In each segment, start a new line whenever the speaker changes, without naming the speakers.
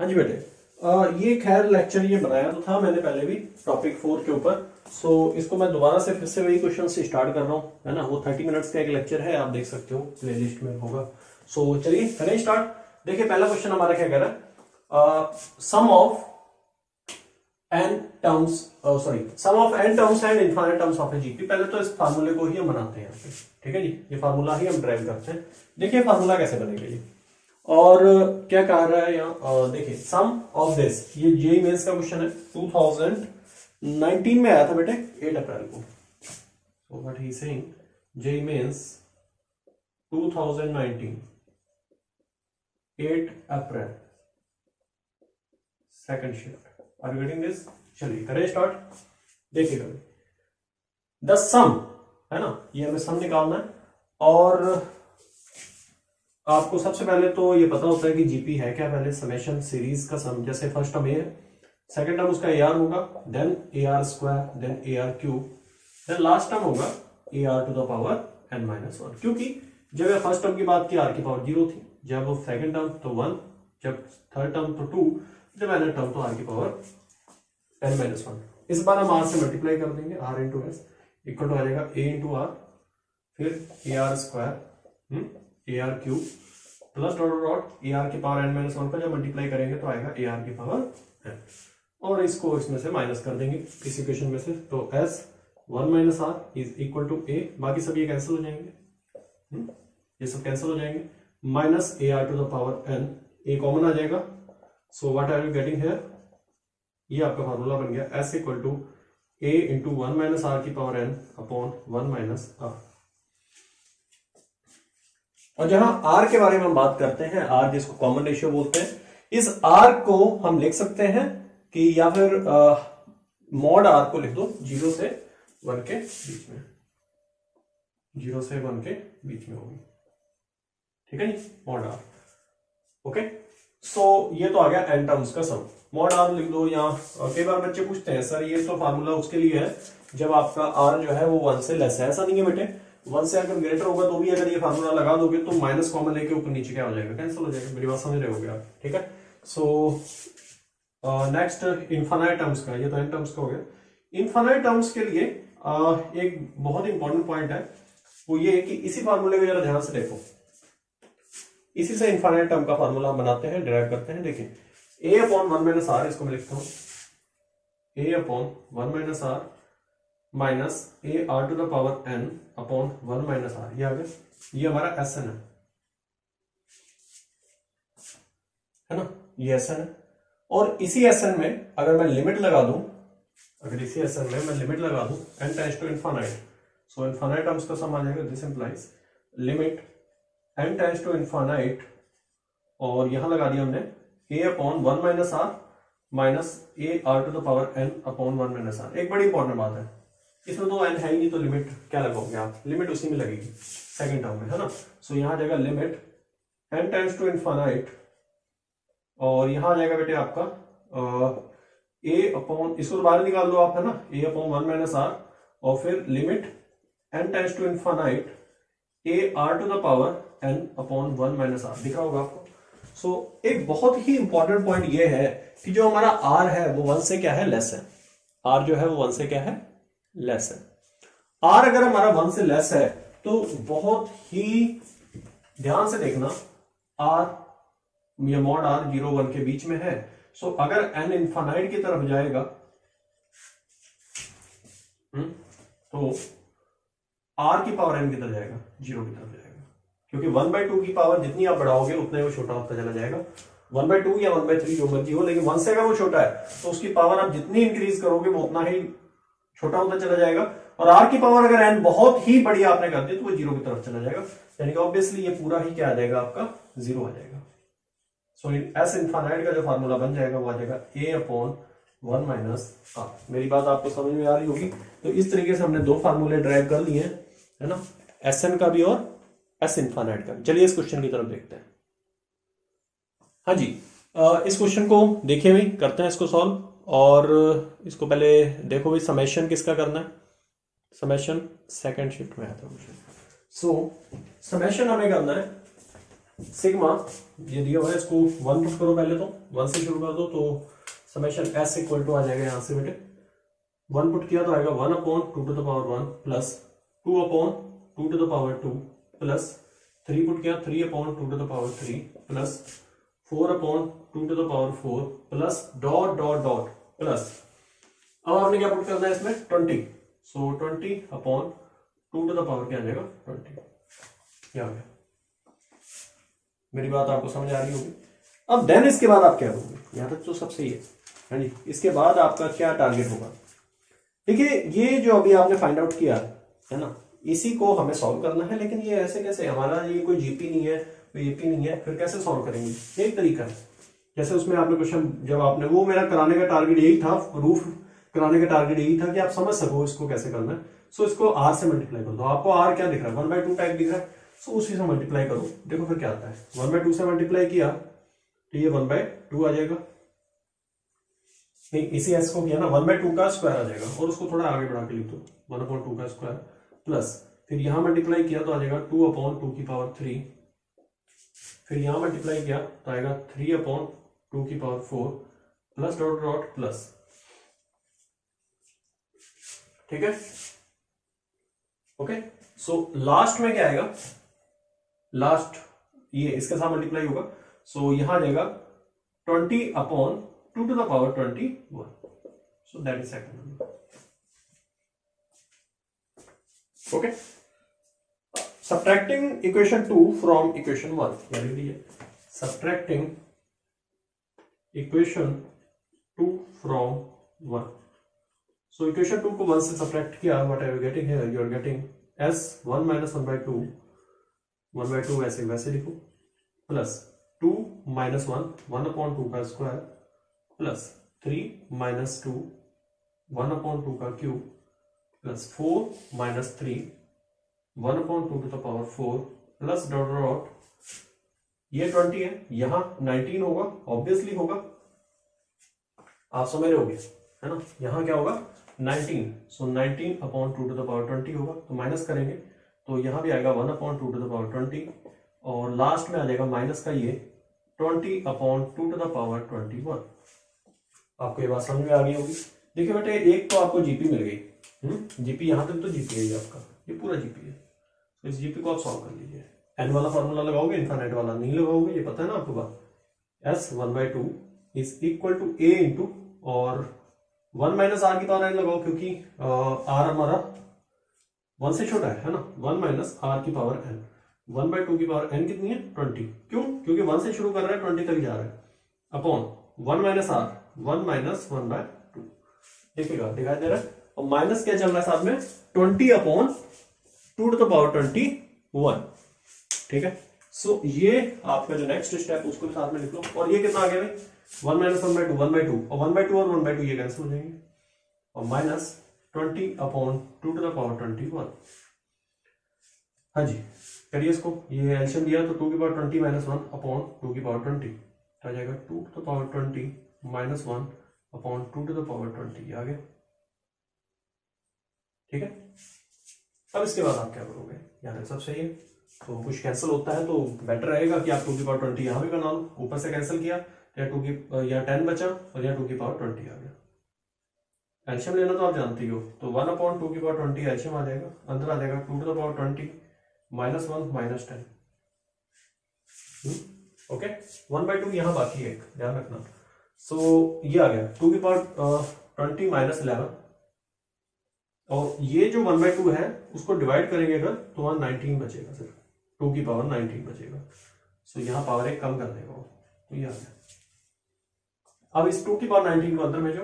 हाँ जी बेटे, ये खैर लेक्चर ये बनाया तो था मैंने पहले भी टॉपिक 4 के ऊपर। सो इसको मैं दोबारा से फिर से वही क्वेश्चन से स्टार्ट कर रहा हूँ, है ना। वो 30 मिनट्स का एक लेक्चर है, आप देख सकते हो प्लेलिस्ट में होगा। सो चलिए करें स्टार्ट। देखिए पहला क्वेश्चन हमारा क्या कह रहा है, sum of n terms and infinite terms of a GP. पहले तो इस फार्मूले को ही हम बनाते हैं यहाँ पे, ठीक है जी। ये फार्मूला ही हम ड्राइव करते हैं। देखिए फार्मूला कैसे बनेगा ये, और क्या कह रहा है यहाँ, देखिए सम ऑफ दिस, ये जेईई मेंस का क्वेश्चन है, 2019 में आया था बेटे 8 अप्रैल को। So what he is saying, JEE mains 2019 8 April second shift. Are you getting this? चलिए करें स्टार्ट। देखिएगा द सम, है ना, ये हमें सम निकालना है। और आपको सबसे पहले तो ये पता होता है कि जीपी है क्या, पहले समेशन सीरीज का सम। जैसे फर्स्ट टर्म ए है, सेकंड टर्म उसका ए आर होगा, then a are square, then a are cube, then last term होगा a are to the power n minus 1। क्योंकि जब फर्स्ट टर्म की बात की आर की पावर 0 थी, जब सेकंड टर्म तो 1, जब थर्ड टर्म तो 2, जब एन टर्म तो आर की पावर n माइनस 1। इस बार हम आर से मल्टीप्लाई कर देंगे, r into s equal to आ जाएगा ए इंटू आर, फिर A R square, a are cube, plus dot dot a r की पावर n माइनस 1 का जब मल्टीप्लाई करेंगे तो आएगा ए आर की पावर n, और इसको इसमें से माइनस कर देंगे इस इक्वेशन में से। तो s 1 minus r is equal to a, बाकी सब ये कैंसिल हो जाएंगे, ये सब कैंसिल हो जाएंगे, minus A R to the power n, a common आ जाएगा। So what are you getting here, ये आपका फार्मूला बन गया s equal to a into 1 minus are की power n upon 1 minus are. और जहां r के बारे में हम बात करते हैं, r जिसको कॉमन रेशियो बोलते हैं, इस r को हम लिख सकते हैं कि, या फिर मॉड r को लिख दो 0 से 1 के बीच में, 0 से 1 के बीच में होगी, ठीक है जी, मॉड r। ओके, सो ये तो आ गया n टर्म्स का सम। मॉड r लिख दो, या कई बार बच्चे पूछते हैं सर ये तो फार्मूला उसके लिए है जब आपका r जो है वो 1 से लेस है। ऐसा नहीं है बेटे, 1 से अगर ग्रेटर होगा तो भी अगर ये फार्मूला लगा दोगे तो माइनस कॉमन लेके ऊपर नीचे क्या हो जाएगा, कैंसिल हो जाएगा। मेरी बात समझ रहे होगे आप, ठीक है। सो नेक्स्ट इनफाइनाइट टर्म्स का, ये तो n टर्म्स का हो गया। इनफाइनाइट टर्म्स के लिए एक बहुत इंपॉर्टेंट पॉइंट है, वो ये है कि इसी फार्मूले को जरा ध्यान से देखो, इसी से इनफाइनाइट टर्म का फार्मूला हम बनाते हैं, डिराइव करते हैं। देखिए a अपॉन 1 माइनस आर, इसको मैं लिखता हूं a upon 1 minus R minus A R to the power n upon 1 minus R. ये आ गया, ये हमारा एस एन है ना, ये एस एन है। और इसी एस एन में अगर मैं लिमिट लगा दूं, अगर इसी एस एन में मैं लिमिट लगा दूं n tends to infinite, so infinite terms का सम आ जाएगा। This implies limit n tends to infinite, और यहां लगा दिया हमने a upon 1 minus R minus A R to the power n upon 1 minus R. एक बड़ी इंपॉर्टेंट बात है, इसमें तो n है ही नहीं, तो लिमिट क्या लगाओगे आप, लिमिट उसी में लगेगी सेकंड टर्म में, है ना। सो यहां आ जाएगा limit n tends to infinite, और यहां आ जाएगा बेटे आपका a अपॉन, इसको तो बाहर निकाल दो आप, है ना, a अपॉन 1 माइनस आर, और फिर limit n tends to infinite A are to the power n upon 1 minus R. दिख रहा होगा आपको। सो एक बहुत ही इंपॉर्टेंट पॉइंट ये है कि जो हमारा r है वो 1 से क्या है, लेस है। r जो है वो 1 से क्या है, लेस है। r अगर हमारा 1 से लेस है तो बहुत ही ध्यान से देखना, r या मॉड r 0 1 के बीच में है। सो अगर n इनफाइनाइट की तरफ जाएगा तो r की पावर n किधर जाएगा, 0 की तरफ जाएगा, क्योंकि 1/2 की पावर जितनी आप बढ़ाओगे उतना वो छोटा होता चला जाएगा। 1/2 या 1/3 जो मर्जी हो, लेकिन 1 से अगर वो छोटा है तो उसकी पावर आप जितनी इंक्रीज करोगे वो उतना ही छोटा होता चला जाएगा। और r की पावर अगर n बहुत ही बड़ी आपने कर दी तो वो 0 की तरफ चला जाएगा, यानी कि ऑब्वियसली ये पूरा ही क्या आ जाएगा, आपका 0 आ जाएगा। सो एस इनफाइनाइट का जो फार्मूला बन जाएगा वो आ जाएगा a अपॉन 1 माइनस आर। मेरी बात आपको समझ में आ रही होगी। तो इस तरीके से हमने दो फार्मूले ड्राइव कर लिए हैं, है ना, एस एन का भी और एस इनफाइनाइट का। चलिए इस क्वेश्चन की तरफ देखते हैं। हाँ जी, इस क्वेश्चन को देखिए भाई, करते हैं इसको सॉल्व। और इसको पहले देखो भाई, समेशन किसका करना है, समेशन सेकंड शिफ्ट में आता है क्वेश्चन। सो समेशन हमें करना है सिग्मा ये दिया हुआ है, इसको 1 पुट करो पहले, तो 1 से शुरू कर दो, तो समेशन एस इक्वल टू आ जाएगा यहाँ से बेटे 1 पुट किया तो आएगा 1/2 प्लस 2/2 प्लस 3 पुट किया 3/2 plus 4/2 plus dot dot dot plus, अब आपने क्या पुट करना है इसमें 20, सो 20/2 क्या आ जाएगा 20, क्या आ गया। मेरी बात आपको समझ आ रही होगी। अब देन इसके बाद आप क्या करोगे, यहां तक तो सब सही है, हाँ जी। इसके बाद आपका क्या टारगेट होगा, देखिए ये जो अभी आपने फाइंड आउट किया है ना, इसी को हमें सॉल्व करना है, लेकिन ये ऐसे कैसे, हमारा ये कोई जीपी नहीं है, कोई एपी नहीं है, फिर कैसे सॉल्व करेंगे, एक तरीका है। जैसे उसमें आपने क्वेश्चन जब आपने, वो मेरा कराने का टारगेट यही था, प्रूफ कराने का टारगेट यही था कि आप समझ सको इसको कैसे करना है। सो इसको आर से मल्टीप्लाई कर दो, आपको आर क्या दिख रहा है 1/2 टाइप दिख रहा है, सो उसी से मल्टीप्लाई करो, देखो फिर क्या आता है। 1/2 से मल्टीप्लाई किया तो ये 1/2 आ जाएगा, नहीं इसी एस को किया ना 1/2 का स्क्वायर आ जाएगा, और उसको थोड़ा आगे बढ़ा के लिख दो 1/2 का स्क्वायर प्लस, फिर यहां मल्टीप्लाई किया तो आ जाएगा 2/2 फिर यहां मल्टीप्लाई किया तो आएगा 3/2 प्लस डॉट डॉट प्लस, ठीक है। ओके, सो लास्ट में क्या आएगा, लास्ट ये इसके साथ मल्टीप्लाई होगा, सो यहां आ जाएगा 20/2 so that is second number. Okay, subtracting equation 2 from equation 1, यानी subtracting equation 2 from 1। So equation 2 को 1 से सब्ट्रैक्ट किया, what are you getting here, you are getting s 1 minus 1/2 वैसे वैसे लिखो, प्लस 2 minus 1/2 का स्क्वायर प्लस 3 minus 2 1/2 का cube plus 4 minus 3 1/2 plus dot dot, ये 20 है, यहां 19 होगा, ऑब्वियसली होगा, आप समझ रहे होगे है ना, यहां क्या होगा 19, सो 19/2 होगा, तो माइनस करेंगे तो यहां भी आएगा 1/2 और लास्ट में आ जाएगा माइनस का ये 20/2 आपको ये बात समझ में आ गई होगी। देखिए बेटे एक तो आपको जीपी मिल गई, जीपी यहां तक तो जीपी है, ये आपका ये पूरा जीपी है, तो इस जीपी को आप सॉल्व कर लीजिए। एन वाला फॉर्मूला लगाओगे, इनफाइनाइट वाला नहीं लगाओगे, ये पता है ना आपको बात, s 1/2 is equal to a into, और 1 माइनस आर की पावर n लगाओ, क्योंकि r हमारा 1 से छोटा है ना, 1 माइनस आर की पावर n, 1/2 की पावर n कितनी है 20, क्यों, क्योंकि 1 से शुरू कर रहा है 20 तक जा रहा है, अपॉन 1 माइनस आर 1 माइनस 1/2, देखिएगा दिखाई दे रहा है, और माइनस क्या चल रहा है साथ में 20/2 ठीक है। सो ये आपका जो नेक्स्ट स्टेप उसको भी साथ में लिख लो, और ये कितना आ गया भाई 1 माइनस 1/2 1/2, और 1/2 और 1/2 ये कैंसिल हो जाएंगे, और माइनस 20/2 हाँ जी करिए इसको, ये एलसीएम दिया तो 2/20 माइनस 1/2 तो आ जाएगा 2/20 माइनस 1/2 ये आ गया, ठीक है। अब इसके बाद आप क्या करोगे, यहाँ तक सब सही है, तो कुछ कैंसिल होता है तो बेटर रहेगा कि आप 2/20 यहां भी बना लो, ऊपर से कैंसिल किया या 10 बचा और यहाँ 2/20 आ गया। एलसीएम लेना तो आप जानती हो, तो 1/2 एलसीएम आ जाएगा, अंदर आ जाएगा 2/20 माइनस 1 माइनस 10, ओके। 1/2 यहाँ बाकी है, ध्यान रखना। सो ये आ गया 2/20 माइनस 11, और ये जो 1/2 है उसको डिवाइड करेंगे अगर तो वहां 19 बचेगा, सिर्फ 2/19 बचेगा, सो यहाँ पावर एक कम कर देगा वो, तो ये आ गया। अब इस 2/19 को अंदर में जो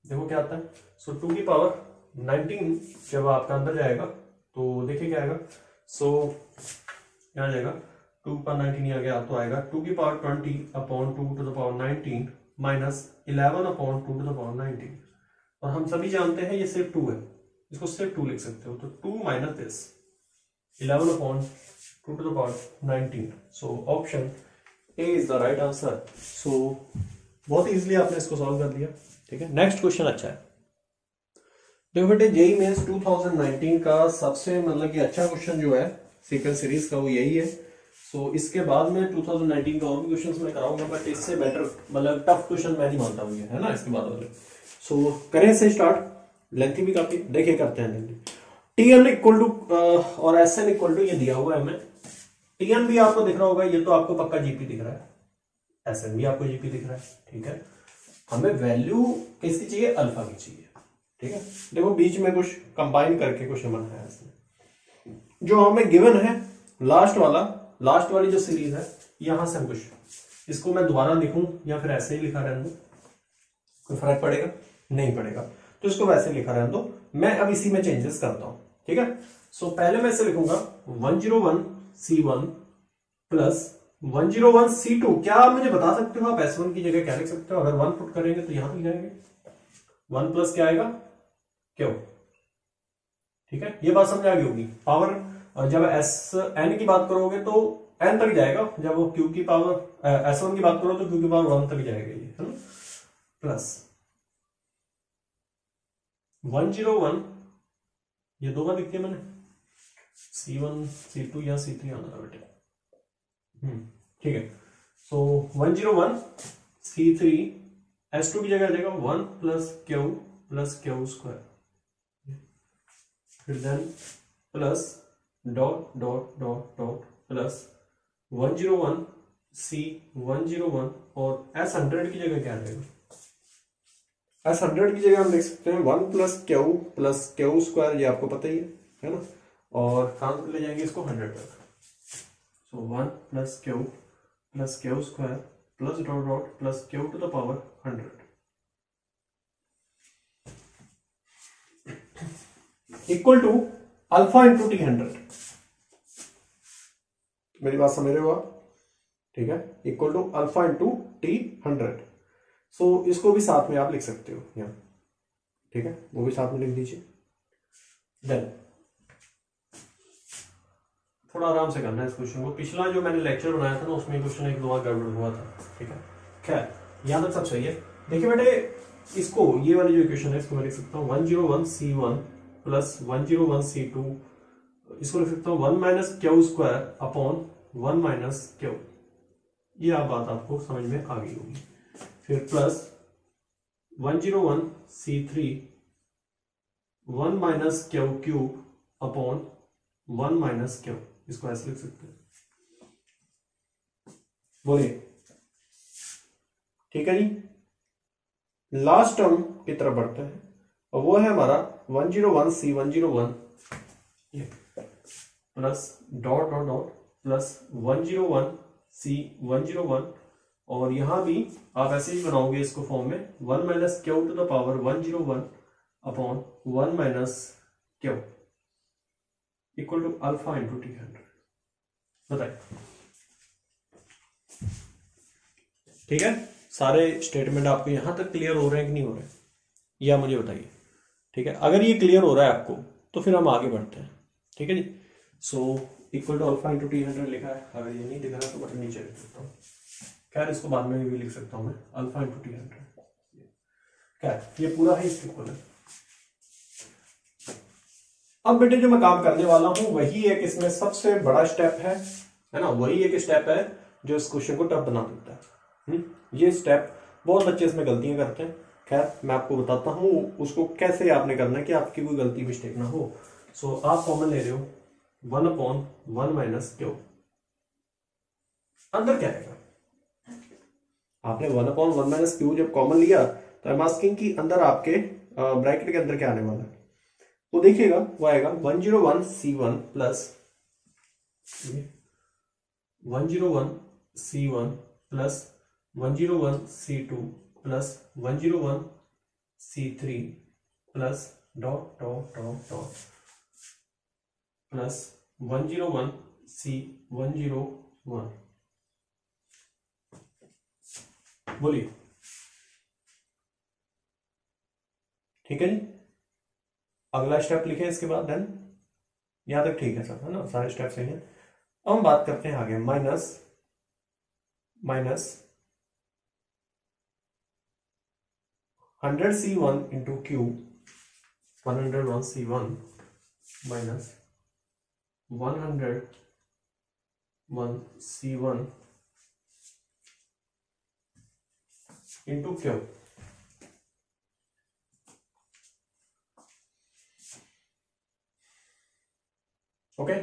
देखो क्या आता है, सो 2/19 जब आपका अंदर जाएगा तो देखिए क्या आएगा, सो यहाँ जाएगा 2/19 आ गया, तो आएगा 2/20/2 माइनस 11/2 और हम सभी जानते हैं ये सिर्फ 2 है, इसको सिर्फ 2 लिख सकते हो, तो 2 minus this 11/2 so option a is the right answer. So बहुत इजीली आपने इसको सॉल्व कर दिया, ठीक है। नेक्स्ट क्वेश्चन अच्छा है, देखो बेटे जेईई मेंस 2019 का सबसे मतलब कि अच्छा क्वेश्चन जो है सीक्वेंस सीरीज का वो यही है। सो इसके बाद में 2019 का और भी क्वेश्चन मैं कराऊंगा, बट इससे बेटर मतलब टफ क्वेश्चन मैं नहीं मानता हूँ ये, है ना, इसके बाद वाले। सो करें से स्टार्ट, लेंथी भी काफी, देखिए करते हैं lengthy. T N equal to और एस एन इक्वल टू, ये दिया हुआ है हमें। टी एन भी आपको दिख रहा होगा, ये तो आपको पक्का जीपी दिख रहा है, एस एन भी आपको जीपी दिख रहा है, ठीक है। हमें वैल्यू किसकी चाहिए, अल्फा की चाहिए, ठीक है। देखो बीच में कुछ कंबाइन करके क्वेश्चन बनाया है इसने, जो हमें गिवन है लास्ट वाली जो सीरीज है, यहां से हम कुछ, इसको मैं दोबारा लिखूं या फिर ऐसे ही लिखा रहने दो, कोई फर्क पड़ेगा नहीं पड़ेगा, तो इसको वैसे लिखा रहने दो। मैं अब इसी में चेंजेस करता हूं, ठीक है। सो पहले मैं इसे लिखूंगा 101 C1 प्लस 101 C2। क्या आप मुझे बता सकते हो, आप S1 की जगह क्या लिख सकते हो? अगर 1 पुट करेंगे तो यहां तक जाएंगे, 1 प्लस क्या आएगा, क्यों, ठीक है। ये बात समझ आ गई होगी। पावर जब SN की बात करोगे तो N तक जाएगा, जब वो Q की पावर S1 की बात करो तो Q की पावर 1 तक जाएगा, ये है ना। प्लस 101, ये दो बार लिखती है मैंने, C1 C2 या C3 आना था बेटे, ठीक है। सो 101 C3 S2 की जगह आ जाएगा 1 प्लस क्यू स्क्वायर, फिर then plus dot dot dot dot plus 101 C101 और S100 की जगह क्या आ जाएगा, S100 की जगह हम लिख सकते हैं 1 प्लस क्यू स्क्वायर, ये आपको पता ही है ना, और काम ले जाएंगे इसको 100 तक। So 1 plus Q square plus dot dot plus Q to the power 100 equal to alpha into T100। मेरी बात समझ रहे हो आप, ठीक है, equal to alpha into T100। सो इसको भी साथ में आप लिख सकते हो यहाँ, ठीक है, वो भी साथ में लिख दीजिए। देन थोड़ा आराम से करना है इस क्वेश्चन को, पिछला जो मैंने लेक्चर बनाया था ना उसमें क्वेश्चन एक दो बार गड़बड़ हुआ था, ठीक है। खैर यहाँ तक सब सही है। देखिए बेटे, इसको ये वाली जो इक्वेशन है इसको मैं लिख सकता हूँ 101 C1 प्लस 101 C2, इसको लिख सकता हूँ 1 minus Q square upon 1 minus Q. ये बात आपको समझ में आ गई होगी। फिर plus 101 C3 1 minus Q cube upon 1 minus Q, इसको ऐसे लिख सकते हैं, बोलिए, ठीक है जी। लास्ट टर्म की तरफ बढ़ते हैं और वो है हमारा 101 C101 plus dot dot dot plus 101 C101, और यहां भी आप ऐसे ही बनाओगे इसको फॉर्म में 1 minus Q to the power 101 upon 1 minus Q equal to alpha into T100। बताइए, ठीक है। सारे स्टेटमेंट आपको यहां तक क्लियर हो रहे हैं कि नहीं हो रहे, या मुझे बताइए, ठीक है। अगर ये क्लियर हो रहा है आपको तो फिर हम आगे बढ़ते हैं, ठीक है जी। So equal to alpha into T100 लिखा है, अगर ये नहीं दिख रहा तो बटन नीचे लिख सकता हूँ, खैर इसको बाद में भी लिख सकता हूं मैं, अल्फा इंटू T100, खैर ये पूरा है इसके इक्वल है। अब बेटे जो मैं काम करने वाला हूं वही एक इसमें सबसे बड़ा स्टेप है ना, वही एक स्टेप है जो इस क्वेश्चन को टफ बना देता है। ये स्टेप बहुत बच्चे इसमें गलतियां करते हैं, खैर मैं आपको बताता हूं उसको कैसे आपने करना है कि आपकी कोई गलती मिस्टेक ना हो। सो आप कॉमन ले रहे हो 1 अपॉन 1 माइनस क्यू, अंदर क्या आएगा, आपने 1 अपॉन 1 माइनस क्यू जब कॉमन लिया तो आई एम आस्किंग कि अंदर आपके ब्रैकेट के अंदर क्या आने वाला है, तो देखिएगा वो आएगा 101 C1 plus 101 C1 plus 101 C2 plus 101 C3 plus dot dot dot dot plus 101 C101। बोलिए, ठीक है जी। अगला स्टेप लिखे इसके बाद, देन यहां तक ठीक है सब, है ना, सारे स्टेप सही हैं। अब हम बात करते हैं आगे, minus 100 C1 into Q, 101 C1 minus 100 C1 into Q. Okay,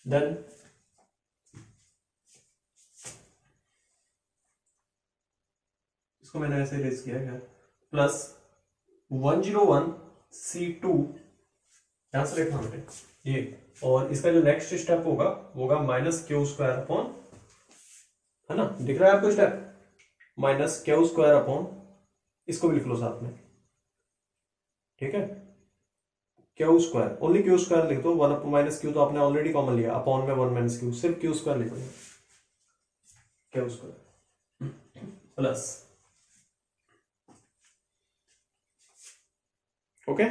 then इसको मैंने ऐसे रेज किया है, प्लस 101 C2 यहां से लिखना बेटे ये, और इसका जो नेक्स्ट स्टेप होगा माइनस क्यू स्क्वायर अपॉन, है ना, दिख रहा है आपको step, minus Q square upon, इसको भी लिख लो साथ में, ठीक है, Q square, only Q square लिख दो, 1 अपॉन माइनस क्यू तो आपने ऑलरेडी कॉमन लिया, अपॉन में 1 माइनस क्यू, सिर्फ क्यू स्क्वायर लिखो, क्यू स्क्वायर प्लस, ओके।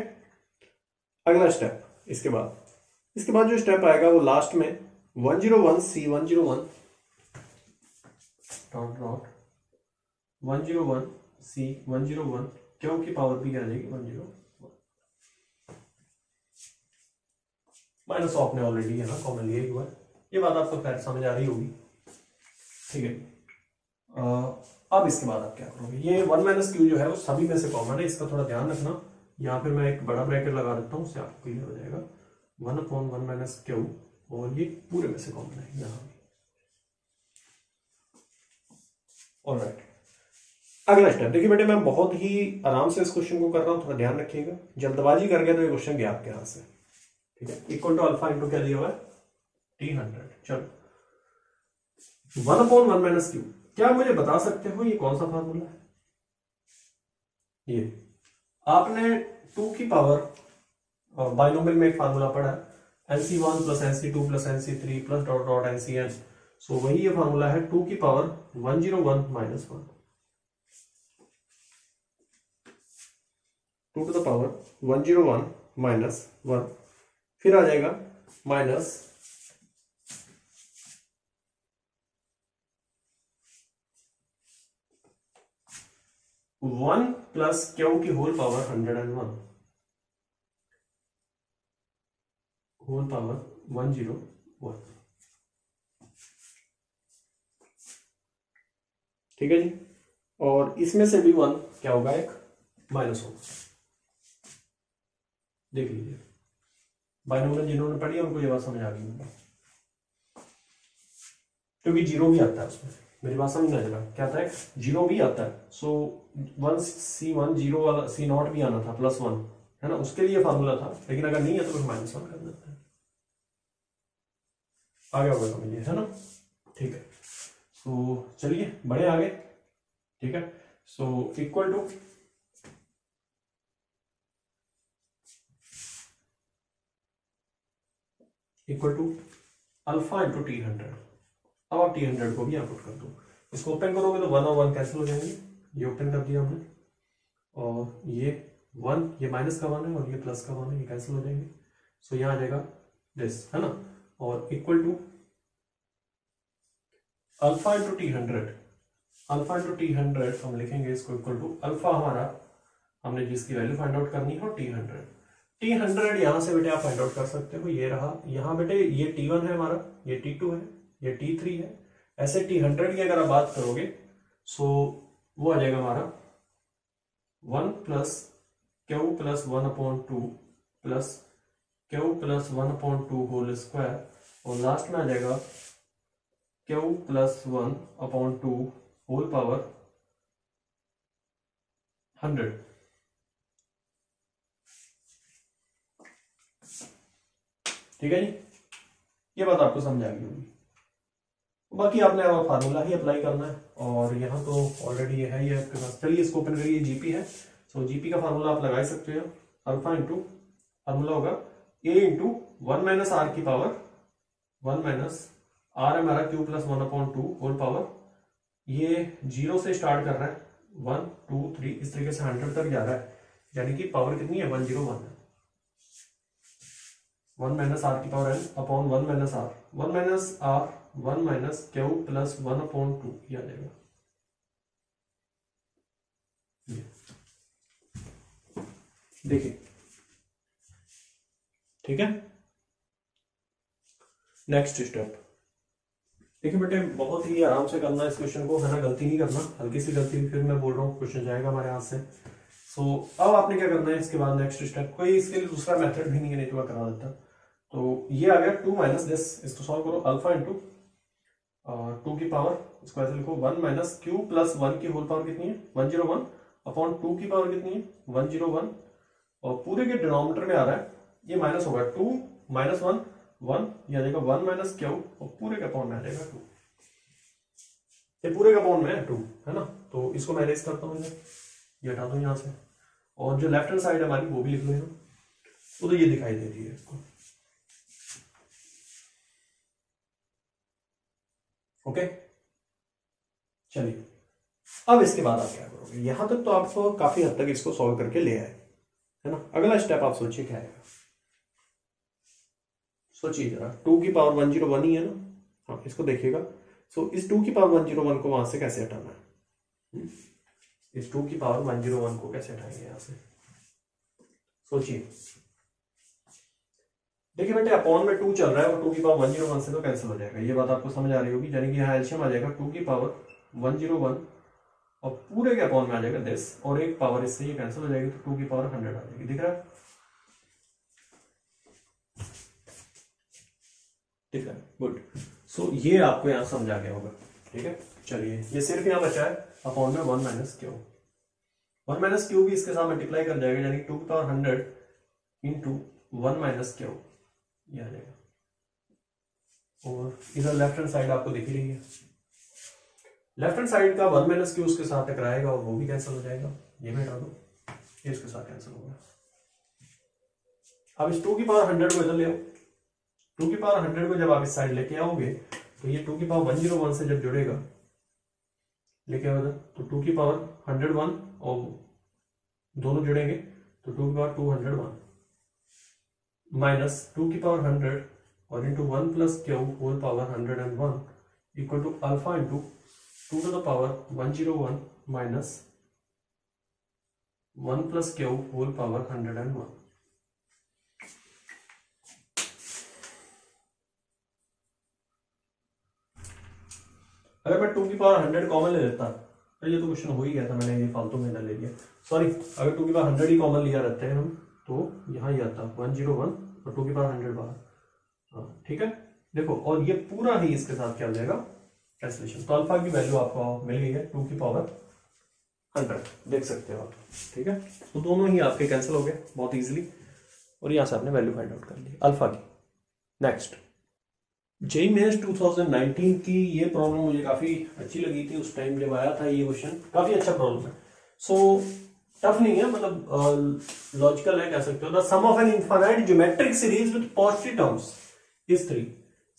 अगला स्टेप, इसके बाद जो स्टेप आएगा वो लास्ट में 101 C101 डॉट डॉट 101 C101 क्यों की पावर भी क्या आ जाएगी 101, माइनस ऑफ ने ऑलरेडी है ना कॉमन लिया हुआ, ये बात आपको खैर समझ आ रही होगी, ठीक है। अब इसके बाद आप क्या करोगे, ये 1 माइनस क्यू जो है वो सभी में से कॉमन है, इसका थोड़ा ध्यान रखना, यहाँ फिर मैं एक बड़ा ब्रैकेट लगा देता हूँ, उससे आपको क्लियर हो जाएगा, 1 अपॉन 1 माइनस क्यू, और ये पूरे में से कॉमन है यहाँ भी। ऑलराइट, अगला स्टेप देखिए बेटे, मैं बहुत ही आराम से इस क्वेश्चन को कर रहा हूं, थोड़ा ध्यान रखिएगा, जल्दबाजी कर गया तो ये क्वेश्चन गया आपके हाथ से, ठीक है। इक्वल टू अल्फा इंटू क्या दिया हुआ है T100, चलो 1 अपॉन 1 माइनस क्यू, क्या मुझे बता सकते हो ये कौन सा फार्मूला है? ये आपने 2 की पावर बाइनोमियल में एक फार्मूला पढ़ा है, NC1 plus NC2 plus NC3 plus dot dot NCN, so वही ये फार्मूला है 2 की power 101 minus 1, 2 to the power 101 minus 1, फिर आ जाएगा माइनस 1 प्लस क्यू की होल पावर 101 होल पावर 101, ठीक है जी। और इसमें से भी 1 क्या होगा, एक माइनस होगा, देख लीजिए, बाइनोमियल जिन्होंने पढ़ी है उनको ये बात समझ आ गई, क्योंकि जीरो भी आता है उसमें, मेरी बात समझ ना चला, क्या आता है, जीरो भी आता है, सो 1C1 जीरो वाला C0 भी आना था +1, है ना, उसके लिए फार्मूला था, लेकिन अगर नहीं है तो फिर -1 कर देते हैं, आगे होगा समझिए, है ना, ठीक है। सो चलिए बढ़े आगे, ठीक है। So equal to alpha into T100, अब आप T100 को भी यहाँ पुट कर दो, इसको ओपन करोगे तो 1 और 1 कैंसिल हो जाएंगे, ये ओपन कर दिया हमने, और ये 1, ये माइनस का 1 है और ये प्लस का 1 है, ये कैंसिल हो जाएंगे, सो यहाँ आ जाएगा दिस, है ना, और equal to alpha into T100, alpha into T100 हम लिखेंगे इसको इक्वल टू अल्फा, हमारा हमने जिसकी वैल्यू फाइंड आउट करनी है T100 यहां से बेटे आप फाइंड आउट कर सकते हो, ये रहा, यहाँ बेटे ये T1 है हमारा, ये T2 है, ये T3 है, ऐसे T100 की अगर आप बात करोगे सो वो आ जाएगा हमारा 1 plus Q plus 1/2 plus Q plus 1/2 whole square, और लास्ट में आ जाएगा क्यू प्लस 1/2 होल पावर 100, ठीक है जी, ये बात आपको समझ आ गई होगी, बाकी आपने फार्मूला ही अप्लाई करना है, और यहाँ तो ऑलरेडी ये है ये आपके पास, चलिए इसको ओपन करिए, जीपी है, सो जीपी का फार्मूला आप लगा सकते हो, अल्फा इंटू फार्मूला होगा a इंटू 1 माइनस आर की पावर 1 माइनस आर है हमारा क्यू प्लस 1/2 होल पावर, ये 0 से स्टार्ट कर रहा है, 1 2 3 इस तरीके से 100 तक जा रहा है, यानी कि पावर कितनी है 101 है, 1 माइनस आर की power n upon 1 minus R, 1 minus R 1 minus Q plus 1/2 ये आ जाएगा, देखिए ठीक है। नेक्स्ट स्टेप देखिए बेटे, बहुत ही आराम से करना इस क्वेश्चन को, है ना, गलती नहीं करना, हल्की सी गलती भी फिर मैं बोल रहा हूँ क्वेश्चन जाएगा हमारे हाथ से। सो अब आपने क्या करना है इसके बाद नेक्स्ट स्टेप, कोई इसके लिए दूसरा मेथड भी नहीं है, नहीं तो मैं करा देता। तो ये आ गया 2 माइनस दिस, इसको सॉल्व करो, अल्फा इंटू 2 की पावर, इसको ऐसे लिखो 1 माइनस क्यू प्लस 1 की होल पावर कितनी है 101 अपॉन 2 की पावर कितनी है 101, और पूरे के डिनोमिनेटर में आ रहा है ये माइनस होगा 2 माइनस 1 1, ये आ जाएगा 1 माइनस क्यू और पूरे का पावर में आ जाएगा 2, ये पूरे का पावर में है 2, है ना। तो इसको मैं इरेज करता हूँ, ये हटा दूं यहां से, और जो लेफ्ट हैंड साइड है हमारी वो भी लिख लो यहाँ, तो ये दिखाई दे रही है इसको। ओके चलिए, अब इसके बाद आप क्या करोगे, यहां तक तो आप काफी हद तक इसको सॉल्व करके ले आए, है ना। अगला स्टेप आप सोचिए क्या आएगा, सोचिए जरा, 2 की पावर 101 ही है ना, हाँ इसको देखिएगा। सो इस 2 की पावर 101 को वहां से कैसे हटाना है, इस 2 की पावर 101 को कैसे हटाएंगे यहां से, सोचिए। देखिए बेटे, अपॉन में 2 चल रहा है और 2 की पावर 101 से तो कैंसिल हो जाएगा, ये बात आपको समझ आ रही होगी, यानी कि यहाँ एलसीएम आ जाएगा 2 की पावर 101 और पूरे के अपॉन में आ जाएगा 10, और एक पावर इससे ये कैंसिल हो जाएगी, तो 2 की पावर 100 आ जाएगी, दिख रहा है, ठीक है, गुड। सो ये आपको यहाँ समझा गया होगा, ठीक है। चलिए, ये सिर्फ यहाँ बचा है अपॉन में 1 माइनस क्यू, 1 माइनस क्यू भी इसके साथ मल्टीप्लाई कर जाएगा, यानी 2 की पावर 100 इंटू 1 माइनस क्यू, ये आ जाएगा, और इधर लेफ्ट हैंड साइड आपको दिख रही है, लेफ्ट हैंड साइड का 1 माइनस क्यू उसके साथ टकराएगा और वो भी कैंसिल हो जाएगा, ये भी हटा दो, ये इसके साथ कैंसिल होगा। अब इस 2 की पावर 100 को इधर ले आओ, 2 की पावर 100 को जब आप इस साइड लेके आओगे तो ये 2 की पावर 101 से जब जुड़ेगा, लेके आओ इधर, तो 2 की पावर 101 और दोनों जुड़ेंगे तो 2 की पावर 201 माइनस 2 की पावर 100 और into 1 plus Q whole power 101 equal to alpha into 2 to the power 101 minus 1 plus Q whole power 101। अगर मैं 2 की पावर 100 कॉमन ले लेता, तो ये तो क्वेश्चन हो ही गया था, मैंने ये फालतू में इधर ले लिया, सॉरी। अगर 2 की पावर 100 ही कॉमन लिया रहते हैं हम, तो यहाँ ये आता 101 और 2 की पावर 100 बाहर, हाँ ठीक है। देखो, और ये पूरा ही इसके साथ क्या हो जाएगा, कैंसिलेशन, तो अल्फा की वैल्यू आपको मिल गई है 2 की पावर 100, देख सकते हो आप, ठीक है। तो दोनों ही आपके कैंसिल हो गए बहुत इजीली, और यहाँ से आपने वैल्यू फाइंड आउट कर ली अल्फा की। नेक्स्ट, जेईई मेंस 2019 की ये प्रॉब्लम मुझे काफी अच्छी लगी थी उस टाइम जब आया था, ये क्वेश्चन काफी अच्छा प्रॉब्लम है। सो टफ नहीं है, मतलब लॉजिकल है कह सकते हो। The sum of an infinite geometric series with positive terms is 3।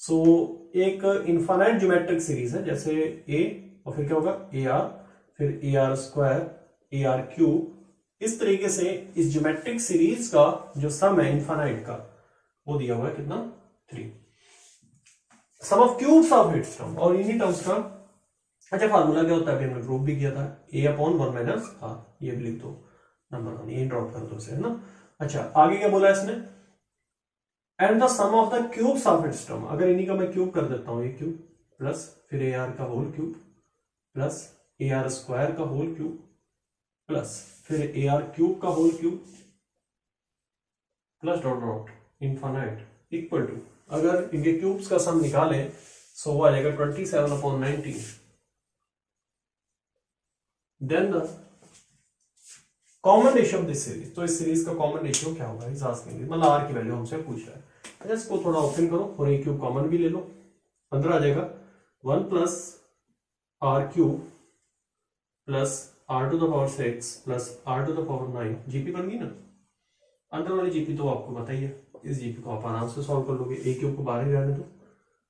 So एक इनफाइनाइट ज्योमेट्रिक सीरीज है, जैसे ए और फिर क्या होगा ए आर, फिर A R square, a are cube, इस तरीके से इस ज्योमेट्रिक सीरीज का जो सम है इनफाइनाइट का वो दिया हुआ है कितना 3। Sum of cubes of its term, और इन्हीं टर्म्स का अच्छा फार्मूला क्या होता है, अभी हमने प्रूव भी किया था, ए अपॉन 1 माइनस आर, ये भी लिख दो नंबर 1, ये ड्रॉप कर दो इसे, है ना। अच्छा, आगे क्या बोला इसने, and the sum of the cubes of its term, अगर इन्हीं का मैं क्यूब कर देता हूं, ए क्यूब प्लस फिर ए आर का whole cube plus A are square का होल क्यूब प्लस फिर ए आर क्यूब का whole cube plus dot dot infinite equal to, अगर इनके क्यूब्स का सम निकालें सो वो आ जाएगा 27/90। Then the common ratio of this series, तो इस सीरीज का कॉमन रेशियो क्या होगा इस आस्किंग, मतलब आर की वैल्यू हमसे पूछ रहा है। अच्छा, इसको थोड़ा ओपन करो और ए क्यूब कॉमन भी ले लो, अंदर आ जाएगा 1 plus R cube plus R to the power 6 plus R to the power 9, GP बन गई ना। अंदर वाली जीपी तो आपको बताइए, इस जीपी को आप आराम से सॉल्व कर लोगे, ए क्यूब को बाहर ही रहने दो,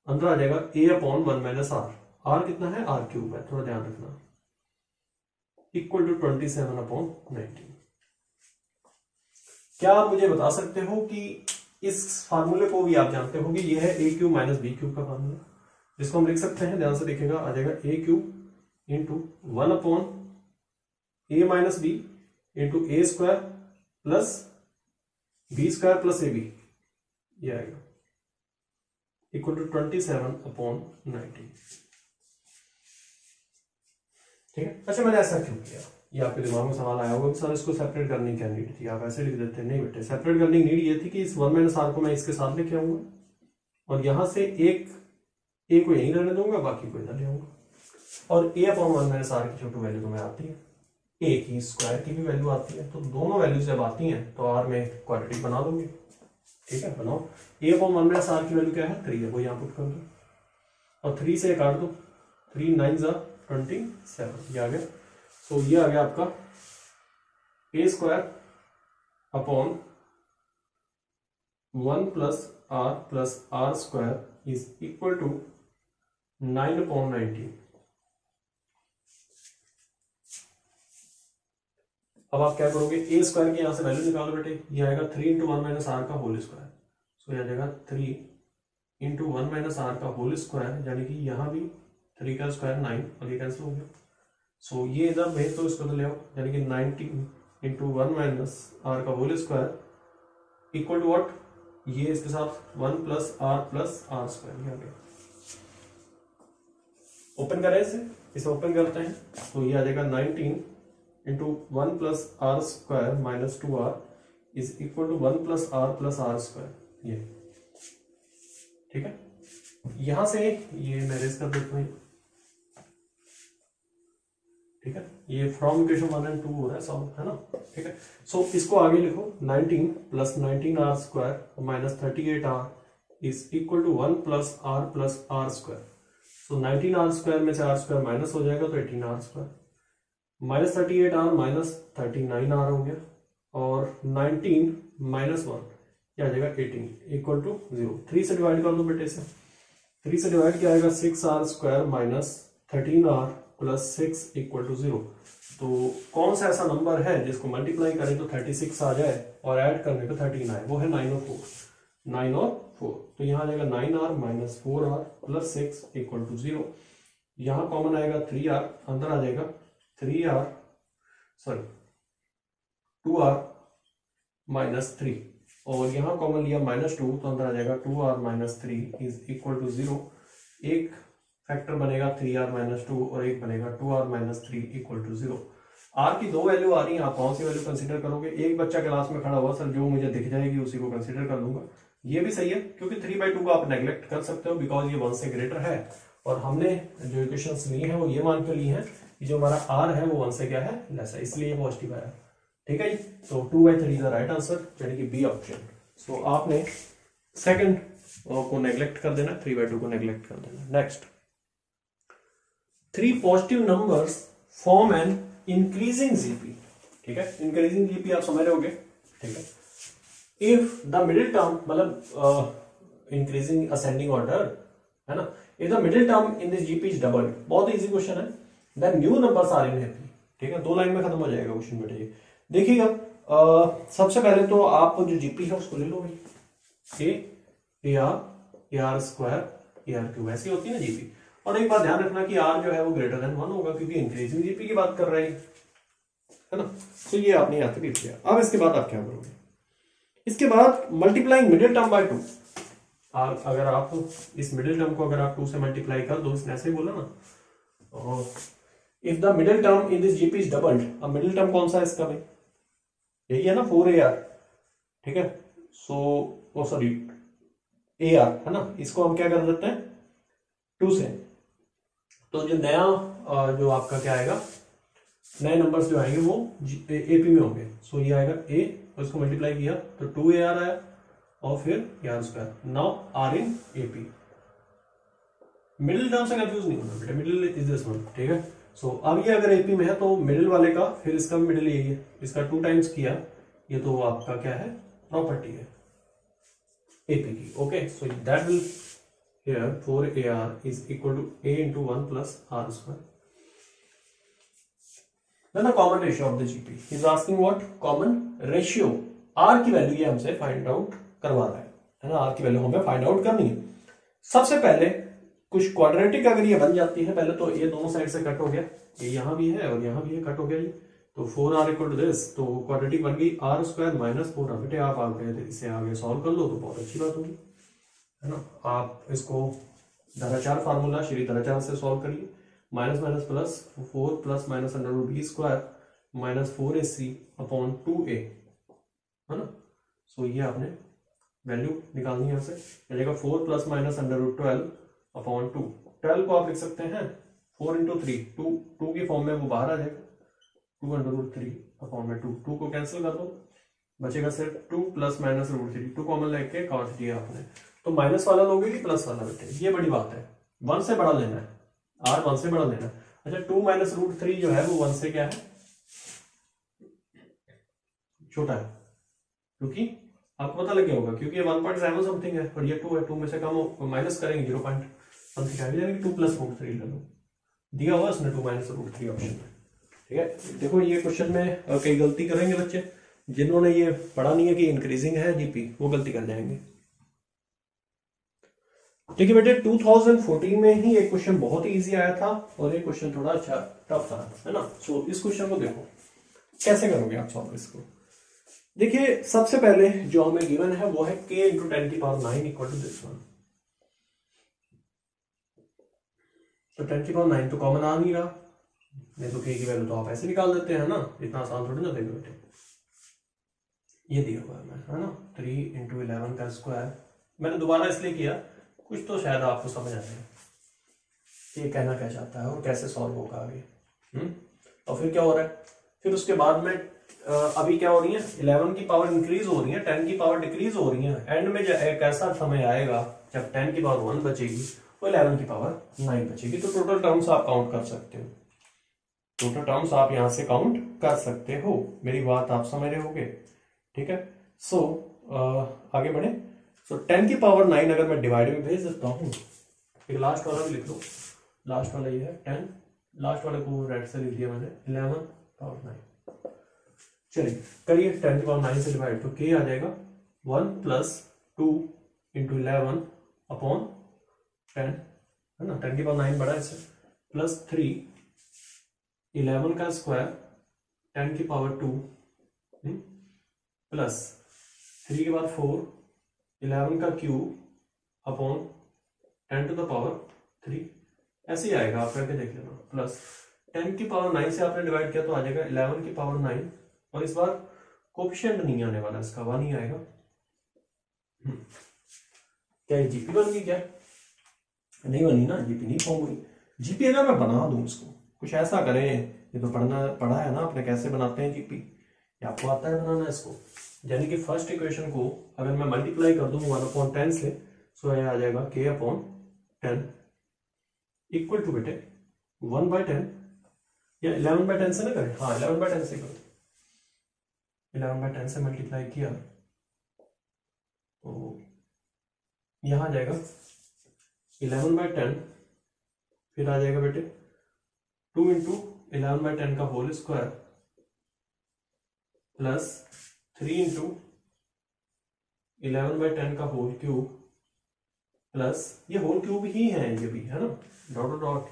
अंदर आ जाएगा ए अपॉन 1 माइनस आर, आर कितना है आर क्यूब है, थोड़ा ध्यान रखना, इक्वल टू 27/90। क्या आप मुझे बता सकते हो कि इस फार्मूले को भी आप जानते हो कि यह है ए क्यूब माइनस बी क्यूब का फार्मूला, जिसको हम लिख सकते हैं, ध्यान से देखिएगा, आ जाएगा a cube into 1 upon a minus b into a square plus b square plus a b, ये आएगा इक्वल टू 27/90। ठीक है। अच्छा मैंने ऐसा क्यों किया, ये आपके दिमाग में सवाल आया होगा कि सर इसको सेपरेट करने की क्या नीड थी, आप ऐसे लिख देते। नहीं बेटे, सेपरेट करने की नीड ये थी कि इस 1 - r को मैं इसके साथ लेके आऊंगा और यहां से एक ए को यहीं रहने दूंगा, बाकी को इधर ले आऊंगा। और a/1 - r की छोटी वैल्यू तो मैं आती है, ए की स्क्वायर की भी वैल्यू आती है, तो दोनों वैल्यू जब आती हैं तो r में क्वाड्रेटिक बना दूंगी। ठीक है, बनाओ। a/1 - r की वैल्यू क्या है, 3 है, वो यहाँ पुट कर दो और 3 से काट दो, 3 9 27, ये आ गया। तो ये आ गया आपका a² upon 1 + r² is equal to 9/90। अब आप क्या करोगे, a² की यहां से वैल्यू निकालो बेटे, ये आएगा 3 × 1 - r का होल स्क्वायर। सो यह आ जाएगा 3 × 1 - r का होल स्क्वायर, यानी कि यहां भी 3 का स्क्वायर 9 और ये कैंसिल हो गया। सो ये इधर भेज दो, इसको तो ले आओ, यानी कि 19 × 1 - r का whole square equal to what, ये इसके साथ 1 + r + r²। ये आ गया। ओपन करें इसे ओपन करते हैं, तो ये आ जाएगा 19 × 1 + r² - 2r is equal to 1 + r + r²। ये ठीक है। यहां से ये मैं रेज कर देता हूं, ठीक है, ये फ्रॉम इक्वेशन 1 और 2 हो रहा है सॉल्व, है ना। ठीक है। सो इसको आगे लिखो, 19 + 19r² - 38r is equal to 1 + r + r²। So 19r² में से r² माइनस हो जाएगा तो 18r² - 38r - 39r हो गया, और 19 - 1 क्या आ जाएगा 18 इक्वल टू 0। 3 से डिवाइड कर दो बेटे से, 3 से डिवाइड क्या आएगा 6r² - 13r + 6 इक्वल टू 0। तो कौन सा ऐसा नंबर है जिसको मल्टीप्लाई करें तो 36 आ जाए और ऐड करने पे 13 आए, वो है 9 और 4। 9 और 4, तो यहाँ आ जाएगा 9r - 4r + 6 इक्वल टू 0। यहाँ कॉमन आएगा 3r, अंदर आ जाएगा 2r - 3, और यहाँ कॉमन लिया -2, तो अंदर आ जाएगा 2r - 3 इज इक्वल टू 0। एक फैक्टर बनेगा 3r - 2 और एक बनेगा 2r - 3 इक्वल टू 0। r की 2 वैल्यू आ रही है, आप कौन सी वैल्यू कंसीडर करोगे। एक बच्चा क्लास में खड़ा हुआ, सर जो मुझे दिख जाएगी उसी को कंसीडर कर लूंगा। ये भी सही है, क्योंकि 3/2 को आप नेग्लेक्ट कर सकते हो बिकॉज ये 1 से ग्रेटर है, और हमने जो इक्वेशंस ली हैं वो ये मान कर ली हैं कि जो हमारा r है वो 1 से क्या है, लेस है, इसलिए पॉजिटिव आया। ठीक है जी। तो 2/3 इज द राइट आंसर, यानी कि बी ऑप्शन। सो आपने सेकंड को नेग्लेक्ट कर देना, 3/2 को नेग्लेक्ट कर देना। Next, 3 positive numbers form an increasing GP. ठीक है, इंक्रीजिंग जीपी आप समझ रहे होगे। ठीक है, इफ द मिडिल टर्म, मतलब इंक्रीजिंग असेंडिंग ऑर्डर, है ना, if the middle term in this GP is doubled, बहुत इजी क्वेश्चन है, then new numbers are in happy. ठीक है, 2 लाइन में खत्म हो जाएगा क्वेश्चन बेटे। देखिएगा, सबसे पहले तो आप जो जीपी है उसको ले लो भाई, AR² AR³ ऐसी होती है ना जीपी। और एक बात ध्यान रखना कि R जो है वो ग्रेटर देन 1 होगा, क्योंकि इंक्रीजिंग जीपी की बात कर रहे हैं, है ना। तो ये आपने यहाँ तक लिख लिया। अब इसके बाद आप क्या करोगे, इसके बाद मल्टीप्लाइंग मिडिल टर्म बाय 2। अगर आप इस मिडिल टर्म को अगर आप 2 से मल्टीप्लाई कर दो, इसने ऐसे ही बोला ना, if the middle term in this GP is doubled. अब मिडिल टर्म कौन सा है इसका भाई, यही है ना 4AR। ठीक है, सो सॉरी AR है ना, इसको हम क्या कर देते हैं 2 से। तो जो नया जो आपका क्या आएगा, नए नंबर्स जो आएंगे वो AP में होंगे। सो ये आएगा A, और इसको मल्टीप्लाई किया तो 2AR आया, और फिर AR²। नाउ R इन AP। मिडिल टर्म से कंफ्यूज नहीं होना बेटा, मिडिल इज दिस वन। ठीक है, सो अब ये अगर AP में है तो मिडिल वाले का फिर इसका मिडिल यही है, इसका 2 टाइम्स किया, ये तो आपका क्या है, प्रॉपर्टी है AP की। Okay, so that will here 4AR is equal to A into 1 plus R². Then the common ratio of the GP. He is asking what? Common ratio. R की वैल्यू ये हमसे फाइंड आउट करवा रहा है ना, R की value हमें find out करनी है। सबसे पहले कुछ क्वाड्रेटिक अगर ये बन जाती है, पहले तो ये दोनों साइड से कट हो गया, ये यहां भी है और यहां भी है, कट हो गया ये, तो 4r इक्वल टू दिस, तो क्वाड्रेटिक बन गई r स्क्वायर माइनस 4r। बेटे आप आगे इसे आगे सॉल्व कर लो तो बहुत अच्छी बात होगी, है ना। आप इसको धराचार फार्मूला श्री धराचार से सॉल्व करिए। Minus minus plus 4 plus minus under root B square minus 4ac upon 2a, है ना। सो ये आपने वैल्यू निकालनी है, यहाँ से मिलेगा 4 plus minus under root 12 upon 2। 12 को आप लिख सकते हैं 4 इंटू 3, 2 की फॉर्म में वो बाहर आ जाएगा, 2 अंडर रूट 3 अपॉन में 2 को कैंसिल कर दो, बचेगा सिर्फ 2 प्लस माइनस रूट 3, 2 कॉमन लेके काट दिया आपने। तो माइनस वाला लोगे कि प्लस वाला बेटे, ये बड़ी बात है। 1 से बड़ा लेना है, r 1 से बड़ा लेना है। अच्छा 2 माइनस रूट 3 जो है वो 1 से क्या है, छोटा है, क्योंकि आपको पता लग गया होगा क्योंकि ये 1.7 समथिंग है और ये 2 है, 2 में से कम माइनस करेंगे 0 पॉइंट समथिंग आ जाएगी, 2 प्लस रूट 3 ले लो, दिया हुआ उसने 2 माइनस रूट 3 ऑप्शन में। ठीक है, देखो ये क्वेश्चन में कई गलती करेंगे बच्चे, जिन्होंने ये पढ़ा नहीं है कि इंक्रीजिंग है जीपी, वो गलती कर जाएंगे। देखिए बेटे 2014 में ही एक क्वेश्चन बहुत ही इजी आया था और एक क्वेश्चन थोड़ा अच्छा टफ था, है ना। सो इस क्वेश्चन को देखो कैसे करोगे आप सॉल्व इसको। देखिए सबसे पहले जो हमें गिवन है वो है k इंटू 10 की power 9 equal to this one. तो 10 की पावर 9 तो कॉमन आ नहीं रहा, नहीं तो k की वैल्यू तो आप ऐसे निकाल देते हैं ना, इतना आसान थोड़ी ना देगा बेटे। ये दिया हुआ है ना 3 इंटू 11 का स्क्वायर। मैंने दोबारा इसलिए किया, कुछ तो शायद आपको समझ आ जाए ये कहना क्या चाहता है और कैसे सॉल्व होगा आगे। और फिर क्या हो रहा है, फिर उसके बाद में अभी क्या हो रही है, 11 की पावर इंक्रीज हो रही है, 10 की पावर डिक्रीज हो रही है। एंड में एक ऐसा समय आएगा जब 10 की पावर 1 बचेगी और 11 की पावर 9 बचेगी। तो टोटल टर्म्स आप काउंट कर सकते हो, टोटल टर्म्स आप यहां से काउंट कर सकते हो। मेरी बात आप समझ रहे होगे, ठीक है। सो आगे बढ़े। सो 10 की पावर 9 अगर मैं डिवाइड में भेज देता हूं, एक लास्ट वाला भी लिख लो, लास्ट वाला ये है 10, लास्ट वाले को रेड से लिख दिया मैंने 11 पावर 9। चलिए करिए 10 की पावर 9 से डिवाइड, तो k आ जाएगा 1 प्लस 2 इंटू 11 अपॉन 10, है ना। 10 की पावर 9 बड़ा है इससे, प्लस 3 11 का स्क्वायर 10 की पावर 2 प्लस 3 के बाद 4 11 का cube upon 10 to the power 3, ऐसे ही आएगा, आप करके देख लेना। प्लस 10 की पावर 9 से आपने डिवाइड किया तो आ जाएगा 11 की पावर 9, और इस बार कोफिशिएंट नहीं आने वाला, इसका 1 ही आएगा। क्या ये जीपी बन गई, क्या नहीं बनी ना, जीपी नहीं फॉर्म हुई। जीपी अगर मैं बना दूं इसको, कुछ ऐसा करें, ये तो पढ़ा है ना आपने कैसे बनाते हैं जीपी, ये आपको आता है बनाना इसको। यानी कि फर्स्ट इक्वेशन को अगर मैं मल्टीप्लाई कर दूं 1/10 से, सो ये आ जाएगा k/10 इक्वल टू बेटे 1/10 या 11/10 से ना करें, हाँ 11/10 से करो, 11/10 से मल्टीप्लाई किया तो यहां आ जाएगा 11/10, फिर आ जाएगा बेटे 2 इंटू 11/10 का होल स्क्वायर प्लस 3 इंटू 11/10 का होल क्यूब प्लस ये होल क्यूब ही है, ये भी है ना, डॉट डॉट डॉट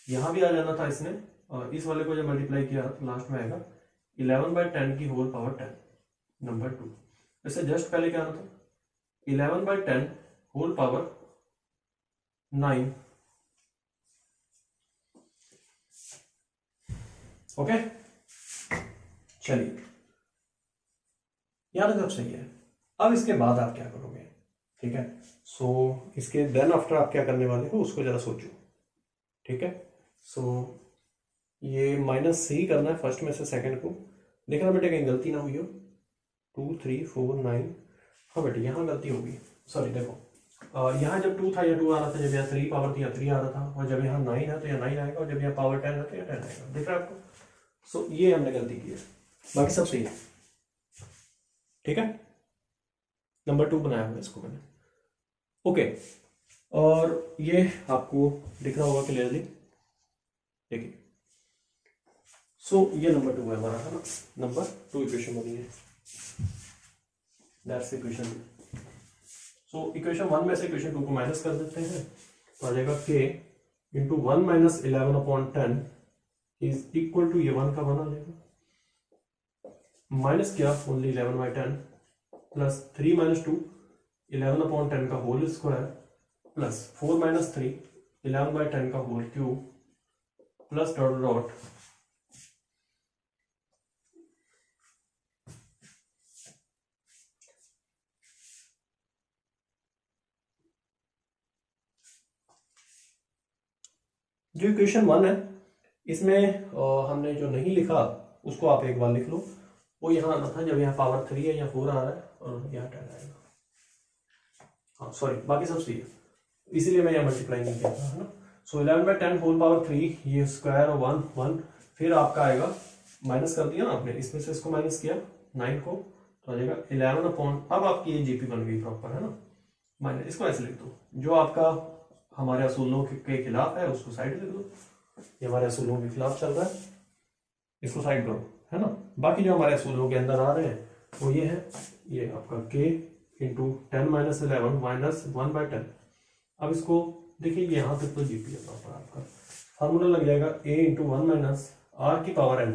यहां भी आ जाना था इसने, और इस वाले को जब मल्टीप्लाई किया तो लास्ट में आएगा 11/10 की होल पावर 10 नंबर 2। इससे जस्ट पहले क्या आना था 11/10 होल पावर 9। ओके चलिए यार सब सही है। अब इसके बाद आप क्या करोगे, ठीक है। सो इसके देन आफ्टर आप क्या करने वाले हो उसको जरा सोचो, ठीक है। सो ये माइनस से ही करना है फर्स्ट में से सेकंड को, देखना बेटे कहीं गलती ना हुई हो। 2 3 4 9, हाँ बेटे यहाँ गलती होगी, सॉरी देखो यहाँ जब 2 था या 2 आ रहा था, जब यहाँ 3 पावर थी या 3 आ रहा था, और जब यहाँ 9 है तो यहाँ 9 आएगा, और जब यहाँ पावर 10 है तो यहाँ 10 आएगा, देख रहा है आपको। सो ये हमने गलती की है, बाकी सब सही है, ठीक है। नंबर 2 बनाया हुआ इसको मैंने, ओके। और ये आपको दिख रहा होगा क्लियरली, देखिए। सो ये नंबर 2 है हमारा, है ना, नंबर 2 इक्वेशन बनी है, दैट्स इक्वेशन। सो इक्वेशन 1 में से इक्वेशन 2 को माइनस कर देते हैं, तो आ जाएगा k into 1 minus 11/10 is equal to ये 1 का 1 आ जाएगा, माइनस किया ओनली 11/10 प्लस 3 - 2 11/10 का होल स्क्वायर प्लस 4 - 3 11/10 का whole cube plus dot dot जो इक्वेशन 1 है इसमें हमने जो नहीं लिखा उसको आप एक बार लिख लो। वो यहाँ आना था जब यहाँ पावर 3 है या 4 आ रहा है और यहाँ 10 आएगा। हाँ सॉरी, बाकी सब सही है, इसीलिए मैं यहाँ मल्टीप्लाई नहीं किया था, है ना। सो 11/10 होल पावर 3, ये स्क्वायर 1 1, फिर आपका आएगा, माइनस कर दिया ना आपने, इसमें से इसको माइनस किया 9 को, तो आ जाएगा 11 अब आपकी ये जीपी बन गई प्रॉपर, है ना। माइनस इसको ऐसे लिख दो, जो आपका हमारे असूलों के खिलाफ है उसको साइड लिख दो, ये हमारे असूलों के खिलाफ चल रहा है, इसको साइड करो, है ना। बाकी जो हमारे असूलों के अंदर आ रहे हैं वो ये है, ये आपका k इंटू 10 - 11 माइनस 1/10। अब इसको देखिए यहाँ तक तो जीपी है प्रॉपर, आपका फार्मूला लग जाएगा a इंटू 1 माइनस r की पावर n।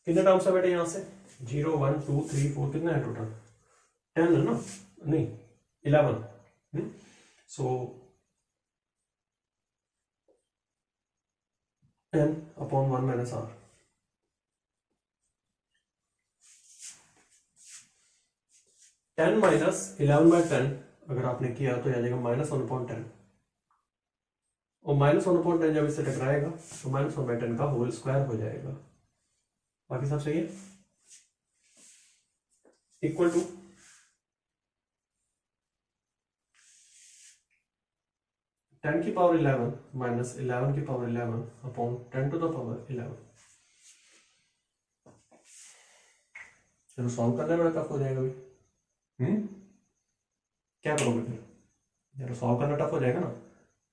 कितने टर्म्स है बेटे यहाँ से, 0 1 2 3 4, कितना है टोटल, 10 है ना, नहीं 11। सो 10/1 माइनस r, टेन माइनस 11/10 अगर आपने किया तो आ जाएगा -1/10, और -1/10 जब इससे टकराएगा तो -1/10 का होल स्क्वायर हो जाएगा। बाकी सब सही है, इक्वल टू 10 की पावर 11 माइनस 11 की power 11 upon 10 to the power 11। चलो सॉल्व करना बड़ा टफ हो जाएगा भाई। क्या करोगे फिर, यार सॉल्व करना टफ हो जाएगा ना।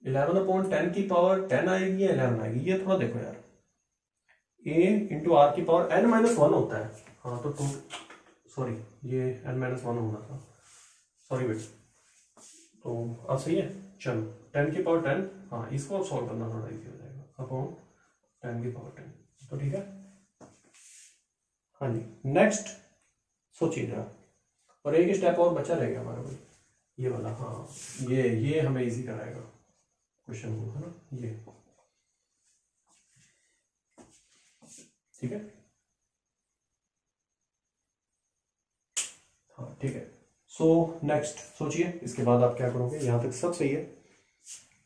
11/10 की पावर 10 आएगी या 11 आएगी, ये थोड़ा देखो यार। a इंटू आर की पावर n-1 होता है, हाँ तो सॉरी ये n-1 होना था, सॉरी बेट, तो अब सही है। चलो 10 की पावर 10, हाँ इसको सॉल्व करना थोड़ा इजी हो जाएगा, अपॉन 10 की पावर 10, तो ठीक है। हाँ जी, नेक्स्ट सोचिए जरा, और एक स्टेप और बचा रहेगा हमारा भाई, ये वाला, हाँ ये हमें इजी कराएगा क्वेश्चन को, है ना, ये ठीक है। हाँ ठीक है, सो नेक्स्ट सोचिए, इसके बाद आप क्या करोगे, यहाँ तक सब सही है।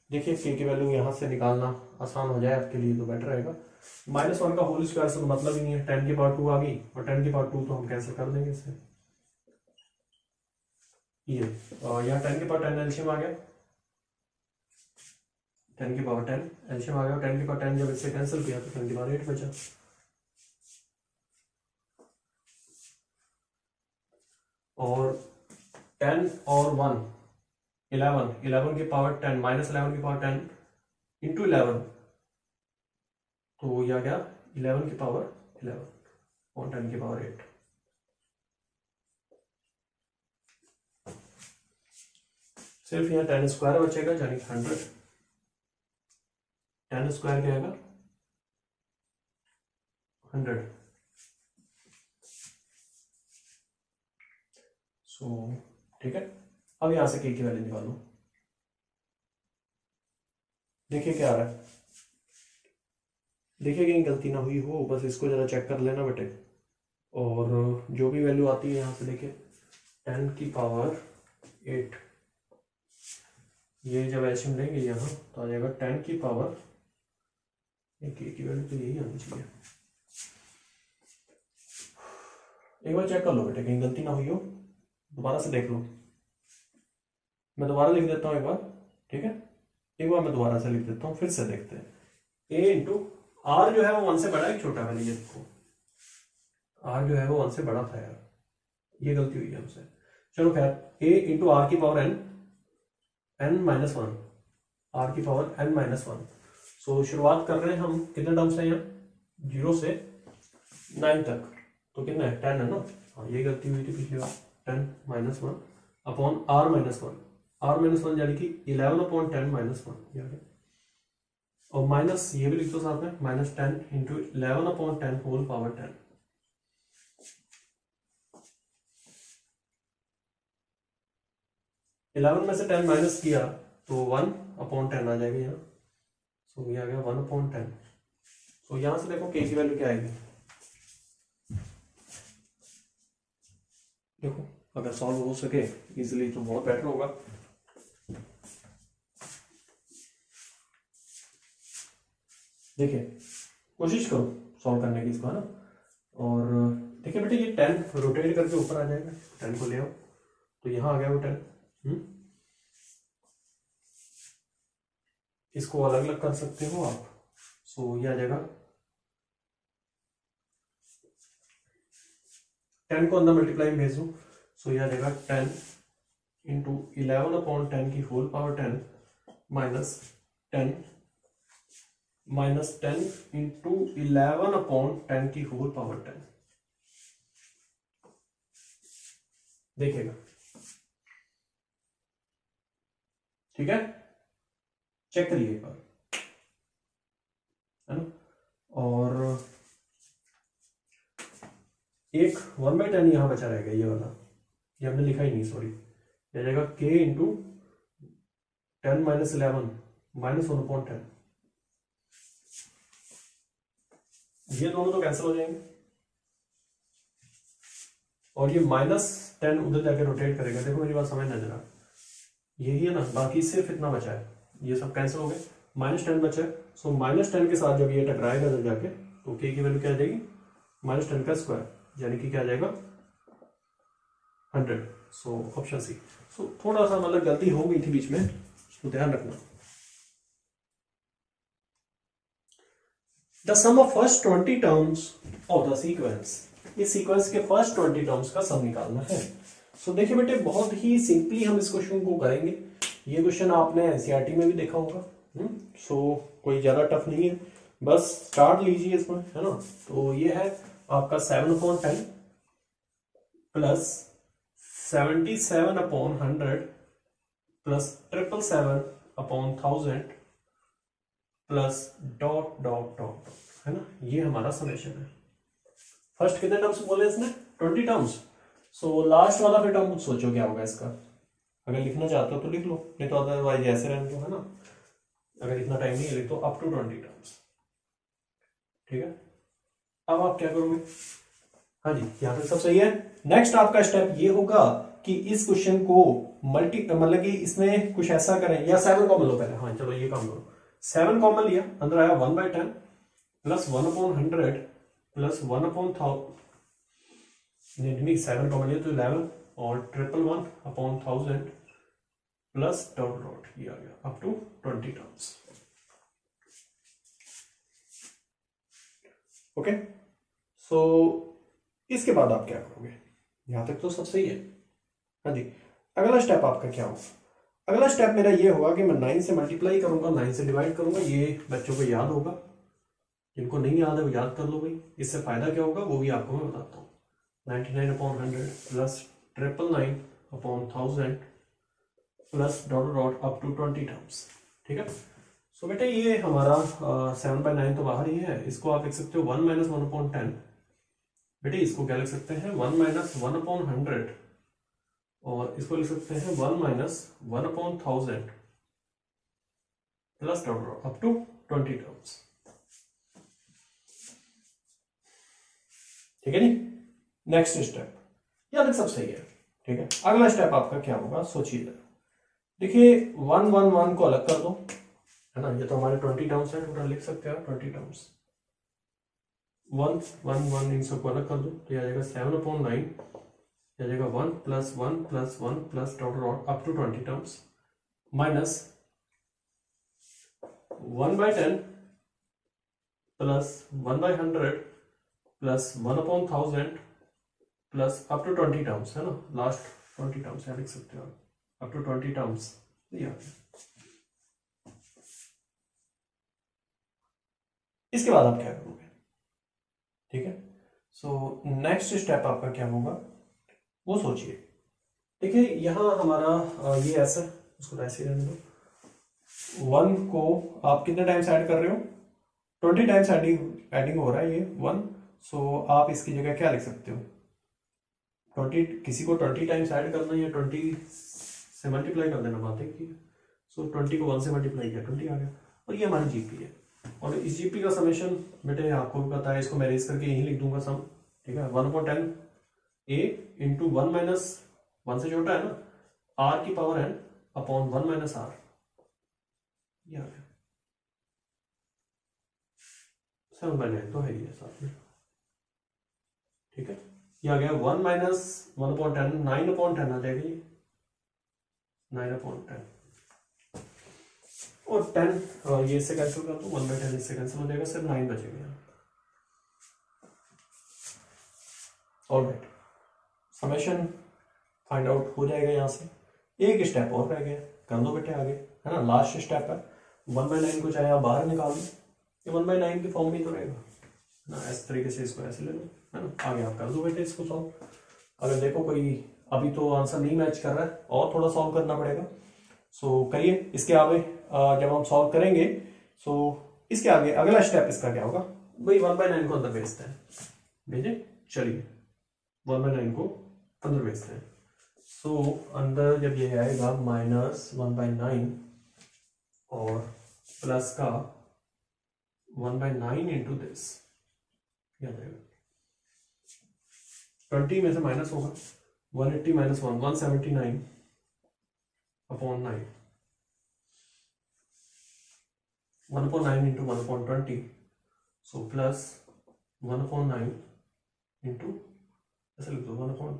देखिए k की वैल्यू यहाँ से निकालना आसान हो जाए आपके लिए तो बेटर रहेगा। -1 का होल स्क्वायर से तो मतलब ही नहीं है, 10 की पावर 2 आ गई, और 10 की पावर 2 तो हम कैंसिल कर देंगे इससे, ये और यहाँ 10 की पावर 10 एलसीएम आ गया, 10 की पावर 10 एलसीएम आ गया, 10 की पावर 10 जब इससे कैंसिल किया तो 10 की पावर 8 बचा, और 10 और 1 11 की पावर 10 -11 की पावर 10 इंटू 11, तो यह गया 11 की पावर 11 और 10 की पावर 8। सिर्फ यहाँ 10 स्क्वायर बचेगा, यानी 100, 10 स्क्वायर क्या आएगा 100। सो ठीक है, अब यहां से k की वैल्यू निकालो, देखिए क्या आ रहा है, देखिए कहीं गलती ना हुई हो, बस इसको जरा चेक कर लेना बेटे, और जो भी वैल्यू आती है यहाँ से देखिए 10 की पावर 8, ये जब एल्शियम लेंगे यहाँ तो आ जाएगा 10 की पावर, k की वैल्यू तो यही आनी चाहिए, एक बार चेक कर लो बेटे कहीं गलती ना हुई हो, दोबारा से देख लो, मैं दोबारा लिख देता हूँ एक बार, ठीक है, एक बार मैं दोबारा से लिख देता हूँ, फिर से देखते हैं। a इंटू आर जो है वो 1 से बड़ा है छोटा, पहले ये देखो, आर जो है वो 1 से बड़ा था यार, ये गलती हुई है हमसे। चलो खैर, a इंटू आर की पावर n-1, आर की पावर n-1। सो शुरुआत कर रहे हैं हम, कितने टर्म्स हैं यहाँ, 0 से 9 तक, तो कितना है 10 है ना, हाँ ये गलती हुई थी पिछली बार, 10-1 अपॉन r-1, r-1 यानी कि 11/10 -1, और माइनस ये भी लिख दो साथ में, -10 इंटू 11/10 होल पावर 10, 11 में से 10 माइनस किया तो 1/10 आ जाएगा यहाँ। सो ये आ गया 1/10। सो यहां से देखो k की वैल्यू क्या आएगी, देखो अगर सॉल्व हो सके इजीली तो बहुत बेटर होगा। देखिए कोशिश करो सॉल्व करने की इसको, है ना। और देखिए बेटे ये 10 रोटेट करके ऊपर आ जाएगा, 10 को ले आओ तो यहाँ आ गया वो 10। इसको अलग अलग कर सकते हो आप। सो ये आ जाएगा 10 को अंदर मल्टीप्लाई भेज दो। सो ये आ जाएगा 10 इंटू 11/10 की होल पावर 10 माइनस 10 इंटू 11/10 की होल पावर 10। देखिएगा, ठीक है, चेक करिए एक बार, है ना। और एक 1/10 यहां बचा रहेगा, ये वाला, ये हमने लिखा ही नहीं, सॉरी। ये जाएगा k इंटू 10 माइनस 11 माइनस 1/10। ये दोनों तो कैंसिल हो जाएंगे और ये -10 उधर जाके रोटेट करेगा। देखो मेरी बात समझ ना जरा, यही है ना, बाकी सिर्फ इतना बचा है, ये सब कैंसिल हो गए, -10 बचा है। सो -10 के साथ जब ये टकराएगा इधर जाके तो k की वैल्यू क्या आ जाएगी, -10 का स्क्वायर, यानी कि क्या आ जाएगा 100। So option C. सो थोड़ा सा मतलब गलती हो गई थी बीच में, तो ध्यान रखना। The sum of first 20 terms of the sequence, इस सीक्वेंस के फर्स्ट 20 टर्म्स का सम निकालना है। सो देखिए बेटे बहुत ही सिंपली हम इस क्वेश्चन को करेंगे। ये क्वेश्चन आपने एनसीईआरटी में भी देखा होगा। सो कोई ज्यादा टफ नहीं है, बस स्टार्ट लीजिए इसमें, है ना। तो ये है आपका 7/10 plus 77/100 plus 777/1000 plus dot dot dot, है ना। ये हमारा समेशन है। फर्स्ट कितने टर्म्स बोले इसने, 20 टर्म्स। सो लास्ट वाला फिर टर्म सोचो क्या होगा इसका, अगर लिखना चाहते हो तो लिख लो, नहीं तो अदरवाइज ऐसे रहने दो, है ना। अगर इतना टाइम नहीं है लिख दो अप टू 20 टर्म्स, ठीक है। अब आप क्या करोगे, हाँ जी यहाँ तक सब सही है। नेक्स्ट आपका स्टेप ये होगा कि इस क्वेश्चन को मतलब कि इसमें कुछ ऐसा करें, या 7 कॉमन लो पहले, हाँ चलो ये काम करो। 7 कॉमन लिया, अंदर आया 1/10 प्लस 1/100 प्लस 1/1000, नहीं 7 कॉमन लिया तो 11 और 111/1000 प्लस डॉट डॉट, ये आ गया अप टू 20 टर्म्स। ओके, सो इसके बाद आप क्या करोगे, यहां तक तो सब सही है। हाँ जी, अगला स्टेप आपका क्या होगा, अगला स्टेप मेरा ये होगा कि मैं 9 से मल्टीप्लाई करूंगा, 9 से डिवाइड करूंगा। ये बच्चों को याद होगा, जिनको नहीं याद है वो याद कर लो भाई। इससे फायदा क्या होगा वो भी आपको मैं बताता हूँ। 99/100 plus 999/1000 plus dot dot up to 20 terms, ठीक है। सो बेटे ये हमारा 7/9 तो बाहर ही है, इसको आप लिख सकते हो 1 - 1/10। बेटे इसको क्या लिख सकते हैं 1 - 1/100 और इसको लिख सकते हैं 1 - 1/1000 plus dot dot up to 20 terms, ठीक है नी। नेक्स्ट स्टेप, यहां तक सब सही है, ठीक है। अगला स्टेप आपका क्या होगा सोचिए जरा। देखिए 1 1 1 को अलग कर दो, है ना। ये तो हमारे 20 टर्म्स है, टोटल लिख सकते हैं 20 टर्म्स। 1 1 1 इन सबको अलग कर दो तो आ जाएगा 7/9, आ जाएगा 1 + 1 + 1 plus dot dot up to 20 terms minus 1/10 plus 1/100 plus 1/1000 plus up to 20 terms, है ना। लास्ट 20 टर्म्स यहाँ लिख सकते हो अप टू 20 टर्म्स। इसके बाद आप क्या करोगे, ठीक है। सो नेक्स्ट स्टेप आपका क्या होगा वो सोचिए। देखिए यहां हमारा ये ऐसा, उसको ऐसे रहने दो। 1 को आप कितने टाइम्स ऐड कर रहे हो, 20 टाइम्स एडिंग हो रहा है ये 1। सो आप इसकी जगह क्या लिख सकते हो 20, किसी को 20 टाइम्स ऐड करना है या 20 से मल्टीप्लाई कर देना, बात एक ही है। सो 20 को 1 से मल्टीप्लाई किया 20 आ गया, और ये हमारी जीपी है। और इस जीपी का समेशन बेटे आपको भी पता है, इसको मैं रेज करके यही लिख दूंगा सम, ठीक है। 1/10 a इंटू 1 माइनस 1 से छोटा है ना, r की power n upon 1 minus r, ये आ गया 7/9 तो है ये साथ में, ठीक है। ये आ गया 1 माइनस 1/10 9/10 आ जाएगा ये 9/10 और 10 ये इससे कैंसिल कर दो, 1/10 इससे कैंसिल हो जाएगा, सिर्फ 9 बचेगा यहाँ। ऑलराइट, समेशन फाइंड आउट हो जाएगा यहाँ से। एक स्टेप और रह गया, कर दो बेटे आगे, है ना, लास्ट स्टेप है। 1/9 को चाहे आप बाहर निकाल दो, ये 1/9 की फॉर्म में तो रहेगा ना, इस तरीके से इसको ऐसे ले लो, है ना। आगे आप कर दो बेटे इसको सॉल्व। अगर देखो कोई अभी तो आंसर नहीं मैच कर रहा है और थोड़ा सॉल्व करना पड़ेगा, सो करिए। इसके आगे जब हम सॉल्व करेंगे, सो इसके आगे अगला स्टेप इसका क्या होगा भाई, 1/9 को अंदर भेजते हैं, भेजे, चलिए 1/9 को अंदर भेजते हैं। सो अंदर जब ये आएगा -1/9 और प्लस का 1/9 इंटू दिस, क्या जाएगा 20 में से माइनस होगा, 180 minus 1 179 upon 9, 1/9 into 1/20, so plus 1/9 into, ऐसे लिख दो 1/,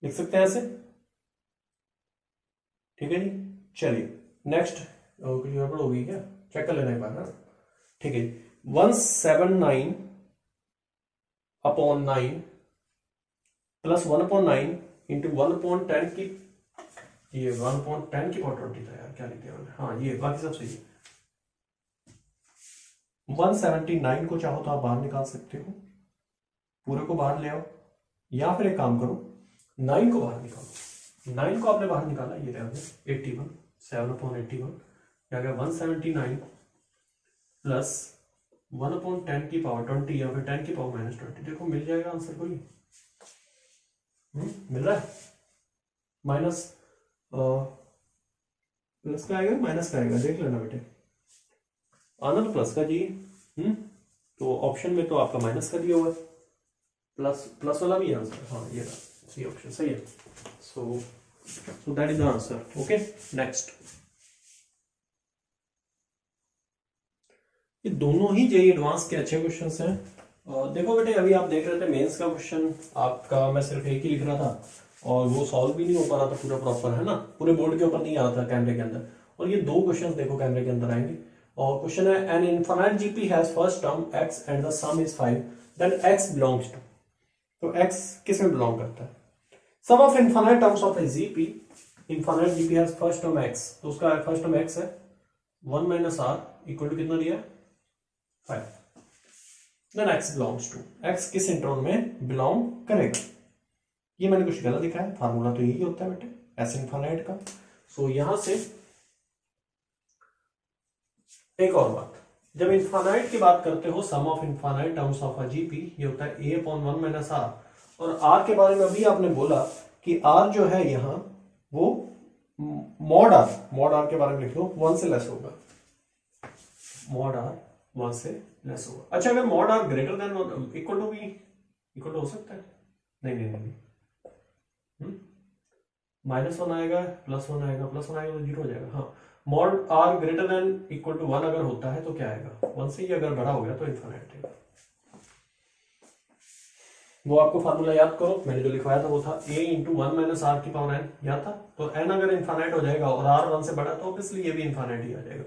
लिख सकते हैं ऐसे, ठीक है जी। चलिए नेक्स्ट, कुछ गड़बड़ होगी क्या, चेक कर लेना एक बार ना, ठीक है। 179 अपॉन 9 प्लस 1/9 इंटू 1/10 की, ये 1/10 की पावर 20 था यार, क्या लिख दिया मैंने, हाँ ये बाकी सब सही है। 179 को चाहो तो आप बाहर निकाल सकते हो, पूरे को बाहर ले आओ, या फिर एक काम करो 9 को बाहर निकालो। 9 को आपने बाहर निकाला, ये रह गया 81, 7/81, क्या गया 179 प्लस 1/10 की पावर 20 या फिर 10 की पावर -20, देखो मिल जाएगा आंसर कोई, मिल रहा है। माइनस प्लस का आएगा माइनस का आएगा, देख लेना बेटे, आना तो प्लस का जी, तो ऑप्शन में तो आपका माइनस का दिया हुआ है, प्लस वाला भी आंसर, हाँ ये रहा, सही ऑप्शन सही है। सो that is the answer. Okay next, ये दोनों ही जेईई एडवांस के अच्छे क्वेश्चंस हैं। देखो बेटे अभी आप देख रहे थे मेंस का क्वेश्चन आपका, मैं सिर्फ एक ही लिख रहा था और वो सॉल्व भी नहीं हो पा रहा था पूरा प्रॉपर, है ना, पूरे बोर्ड के ऊपर नहीं आ रहा था कैमरे के अंदर। और ये दो क्वेश्चन देखो कैमरे के अंदर आएंगे, और क्वेश्चन है an infinite GP has first term x and the sum is 5, then x belongs to, तो x किस में बिलोंग करता है, sum of infinite terms of a GP, infinite GP has first term x, तो उसका first term x है 1 minus r equal to कितना दिया 5, then x belongs to, x किस इंटरवल में बिलोंग करेगा। ये मैंने कुछ गलत लिखा है, फार्मूला तो यही होता है बेटे एस इनफाइनाइट का। सो यहां से एक और बात, जब इनफाइनाइट की बात करते हो, sum of infinite terms of a GP, ये होता है a अपॉन 1 माइनस r, और r के बारे में अभी आपने बोला कि r जो है यहाँ वो मॉड r के बारे में लिख लो 1 से लेस होगा, मॉड r 1 से लेस होगा। अच्छा अगर mod r greater than equal to भी इक्वल टू हो सकता है, नहीं -1 आएगा +1 आएगा, +1 आएगा तो 0 हो जाएगा। हाँ, mod r greater than equal to 1 अगर होता है तो क्या आएगा 1 से ही अगर बड़ा हो गया तो इनफाइनाइट है। वो आपको फार्मूला याद करो, मैंने जो लिखवाया था वो था a इंटू 1 माइनस r की पावर n, याद था। तो n अगर इनफाइनाइट हो जाएगा और r 1 से बड़ा तो ऑब्वियसली ये भी इनफाइनाइट ही आ जाएगा,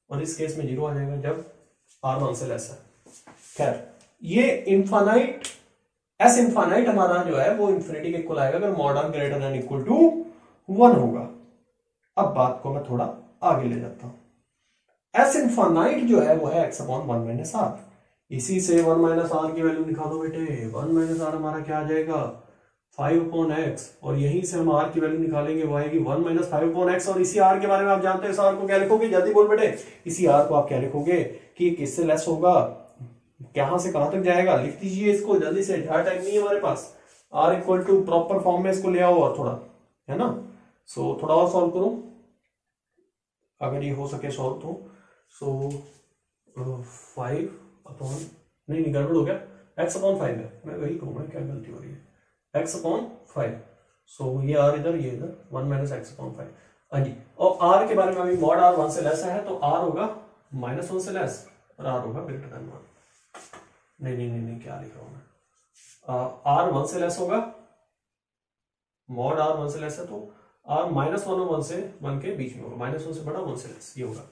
और इस केस में 0 आ जाएगा जब r 1 से लेस है। खैर ये इनफाइनाइट एस इनफाइनाइट हमारा जो है वो इन्फिनिटी के इक्वल आएगा अगर mod r greater than equal to 1 होगा। अब बात को मैं थोड़ा आगे ले जाता हूं, एस इनफाइनाइट जो है वो है x अपॉन 1 माइनस r, इसी से 1 माइनस r की वैल्यू निकालो बेटे, 1 माइनस r हमारा क्या आ जाएगा 5 अपॉन x, और यहीं से हम r की वैल्यू निकालेंगे वो आएगी 1 माइनस 5 अपॉन x, और इसी r के बारे में आप जानते हो इस r को क्या लिखोगे, जल्दी बोल बेटे, इसी r को आप क्या लिखोगे कि किससे लेस होगा, कहां से कहां तक जाएगा, लिख दीजिए इसको जल्दी से, ज्यादा टाइम नहीं है हमारे पास। R equal to proper form में इसको ले आओ और थोड़ा, है ना। सो थोड़ा और सॉल्व करो अगर ये हो सके सॉल्व तो। सो 5 अपॉन, नहीं गड़बड़ हो गया, x अपॉन 5 है, मैं वही कहूँगा क्या गलती हो रही है, x अपॉन 5। सो ये r इधर, ये इधर, 1 माइनस एक्स अपॉन 5। हाँ जी, और r के बारे में अभी मॉड r 1 से लेस है तो r होगा -1 से लेस और r होगा ग्रेटर देन 1। नहीं क्या लिख रहा हूँ मैं, r 1 से लेस होगा, मॉड r 1 से लेस है तो r -1 और 1 से 1 के बीच में होगा, -1 से बड़ा 1 से लेस, ये होगा।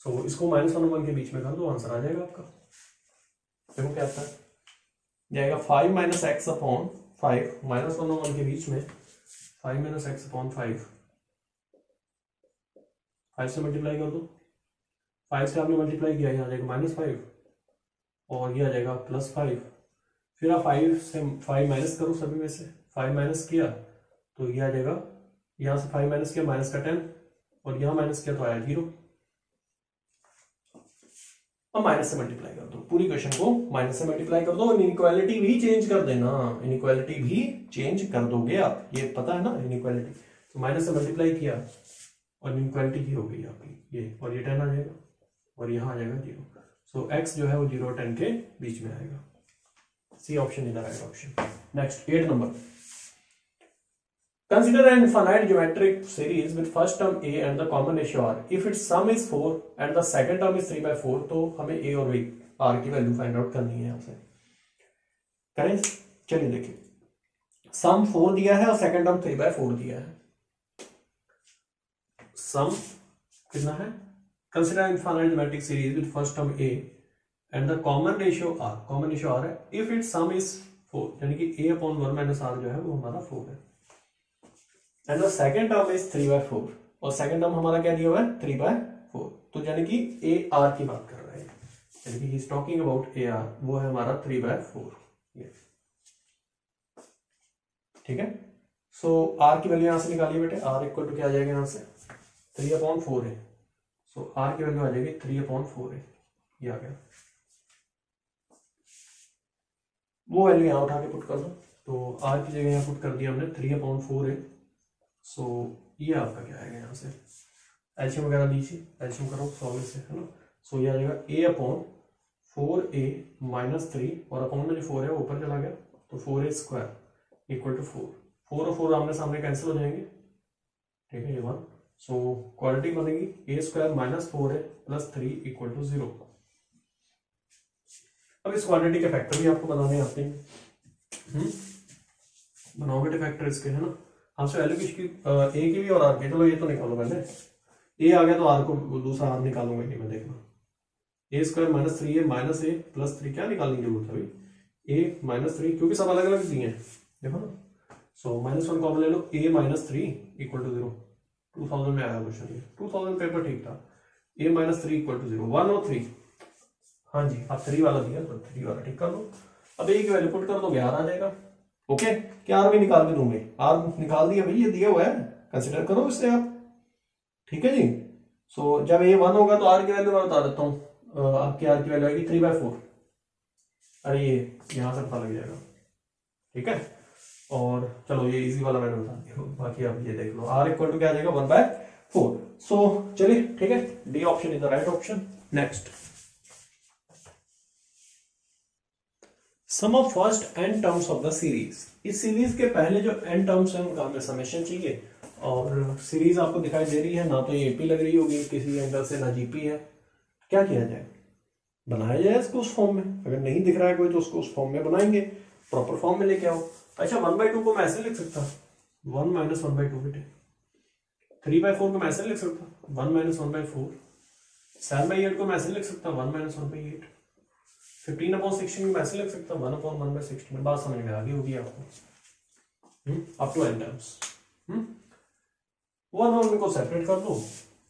सो इसको -1 और 1 के बीच में कर दो, आंसर आ जाएगा आपका। देखो क्या आता है, जाएगा 5 माइनस एक्स अपॉन 5, -1 और 1 के बीच में 5 माइनस एक्स अपॉन 5 से मल्टीप्लाई कर दो, 5 से आपने मल्टीप्लाई किया, यहाँ आ जाएगा -5 और ये आ जाएगा +5। फिर आप 5 से 5 माइनस करो, सभी में से 5 माइनस किया तो ये आ जाएगा, यहाँ से 5 माइनस किया -10 और यहाँ माइनस किया तो आया 0। अब माइनस से मल्टीप्लाई कर दो, पूरी क्वेश्चन को माइनस से मल्टीप्लाई कर दो, इनइक्वालिटी भी चेंज कर देना, इनइक्वालिटी भी चेंज कर दोगे आप, ये पता है ना इनइक्वालिटी। तो माइनस से मल्टीप्लाई किया और इनइक्वालिटी की हो गई आपकी ये, और ये 10 आ जाएगा और यहाँ आ जाएगा 0। सो x जो है वो 0 और 10 के बीच में आएगा। C option is the right option. Next 8 number, consider an infinite geometric series with first term a and the common ratio r. If its sum is 4 and the second term is 3/4, तो हमें a और r की value find out करनी है आपसे। करें, चलिए देखिए, सम 4 दिया है और सेकंड टर्म 3/4 दिया है। सम कितना है, consider infinite geometric series with first term a and the common ratio r, common ratio r है। इफ इट सम इज 4, यानी कि a अपॉन 1 माइनस r जो है वो हमारा 4 है, and the second term is 3/4, और सेकंड टर्म हमारा क्या दिया हुआ है 3/4, तो यानी कि ए आर की बात कर रहे हैं, यानी कि he is talking about A R, वो है हमारा 3/4, ये ठीक है। सो आर की वैल्यू यहां से निकालिए बेटे, आर इक्वल टू क्या आ जाएगा, यहां से 3/4 है, सो आर की वैल्यू आ जाएगी 3/4 है, ये आ गया। वो वैल्यू यहां उठा के पुट कर दो, तो आर की जगह यहां पुट कर दिया हमने 3/4 है। सो ये आपका क्या आएगा, यहाँ से एलसीएम वगैरह लीजिए, एलसीएम करो सॉल्व से, है ना। सो ये आ जाएगा a अपॉन 4a माइनस 3, और अपॉन में जो 4 है वो ऊपर चला गया, तो 4a स्क्वायर इक्वल टू 4 और 4 आमने सामने कैंसिल हो जाएंगे, ठीक है, ये 1। सो क्वालिटी बनेगी a square minus 4a plus 3 equal to 0। अब इस क्वांटिटी के फैक्टर भी आपको बनाने आते हैं, बनाओ बेटे फैक्टर इसके, है ना। हमसे वैल्यू किसकी, ए की भी और आर की, चलो ये तो निकालो पहले, ए आ गया तो आर को दूसरा आर निकालूंगा कि मैं, देखना ए स्क्वायर माइनस 3 है माइनस ए प्लस 3, क्या निकालने की जरूरत है भाई, ए माइनस 3, क्योंकि सब अलग अलग दिए हैं, देखो ना। सो -1 कॉमन ले लो, ए माइनस 3 इक्वल टू 0, 2000 में आया क्वेश्चन, 2000 पेपर ठीक था, ए माइनस 3 इक्वल टू 0, 1 और 3, हाँ जी, आप 3 वाला दिया तो 3 वाला ठीक कर लो। अब ए की वैल्यू पुट कर दो, आर आ जाएगा, ओके। क्या आर भी निकाल के दूंगे, आर निकाल दिया भाई, ये दिया हुआ है, कंसिडर करो इससे आप, ठीक है जी। सो जब ये 1 होगा तो आर की वैल्यू मैं बता देता हूँ, आपकी आर की वैल्यू आएगी 3/4, अरे ये यहां से पता लग जाएगा, ठीक है। और चलो ये इजी वाला मैंने बता दिया, बाकी आप ये देख लो, आर इक्वल टू क्या आ जाएगा 1/4। सो चलिए ठीक है, D option is the right option. Next, sum of first n terms of the series, इस सीरीज के पहले जो n टर्म्स हैं उनका हमें समेशन चाहिए, और सीरीज आपको दिखाई दे रही है, ना तो ये एपी लग रही होगी किसी एंगल से, ना जीपी है, क्या किया जाए, बनाया जाए इसको उस फॉर्म में, अगर नहीं दिख रहा है कोई तो उसको उस फॉर्म में बनाएंगे, प्रॉपर फॉर्म में लेके आओ। अच्छा 1/2 को मैं ऐसे लिख सकता, 1 माइनस 1/2 बेटे, 3/4 को मैं ऐसे लिख सकता, 1 माइनस 1/4, 7/8 को मैं ऐसे लिख सकता, 1 माइनस 1/8, 15/16 में ऐसे लिख सकता, 1/1/16, बात समझ में आ गई होगी आपको, अप टू n टर्म्स। 1 को सेपरेट कर दो,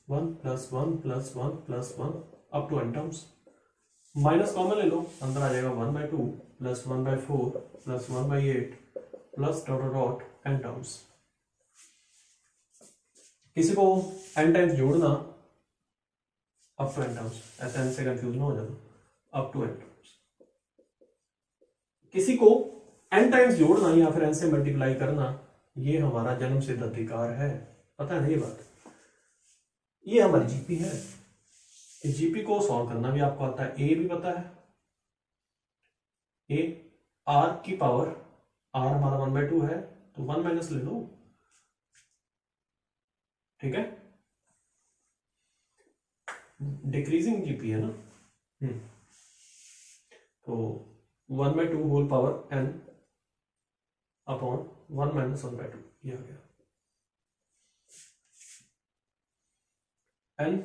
1 + 1 + 1 + 1 up to n terms, minus common ले लो, अंदर आ जाएगा 1/2 + 1/4 + 1/8 प्लस डॉट n टर्म्स। किसी को n टाइम्स जोड़ना, अप टू n टर्म्स, ऐसे n से कंफ्यूज ना हो जाना, अप टू n टर्म्स। किसी को n टाइम्स जोड़ना या फिर n से मल्टीप्लाई करना ये हमारा जन्म सिद्ध अधिकार है, पता है ना ये बात। ये हमारी जीपी है, इस जीपी को सॉल्व करना भी आपको आता है, ए भी पता है, ए आर की पावर, आर हमारा 1/2 है तो 1 माइनस ले लो, ठीक है, डिक्रीजिंग जीपी है ना। तो 1/2 whole power n upon 1 minus 1/2 ये आ गया, n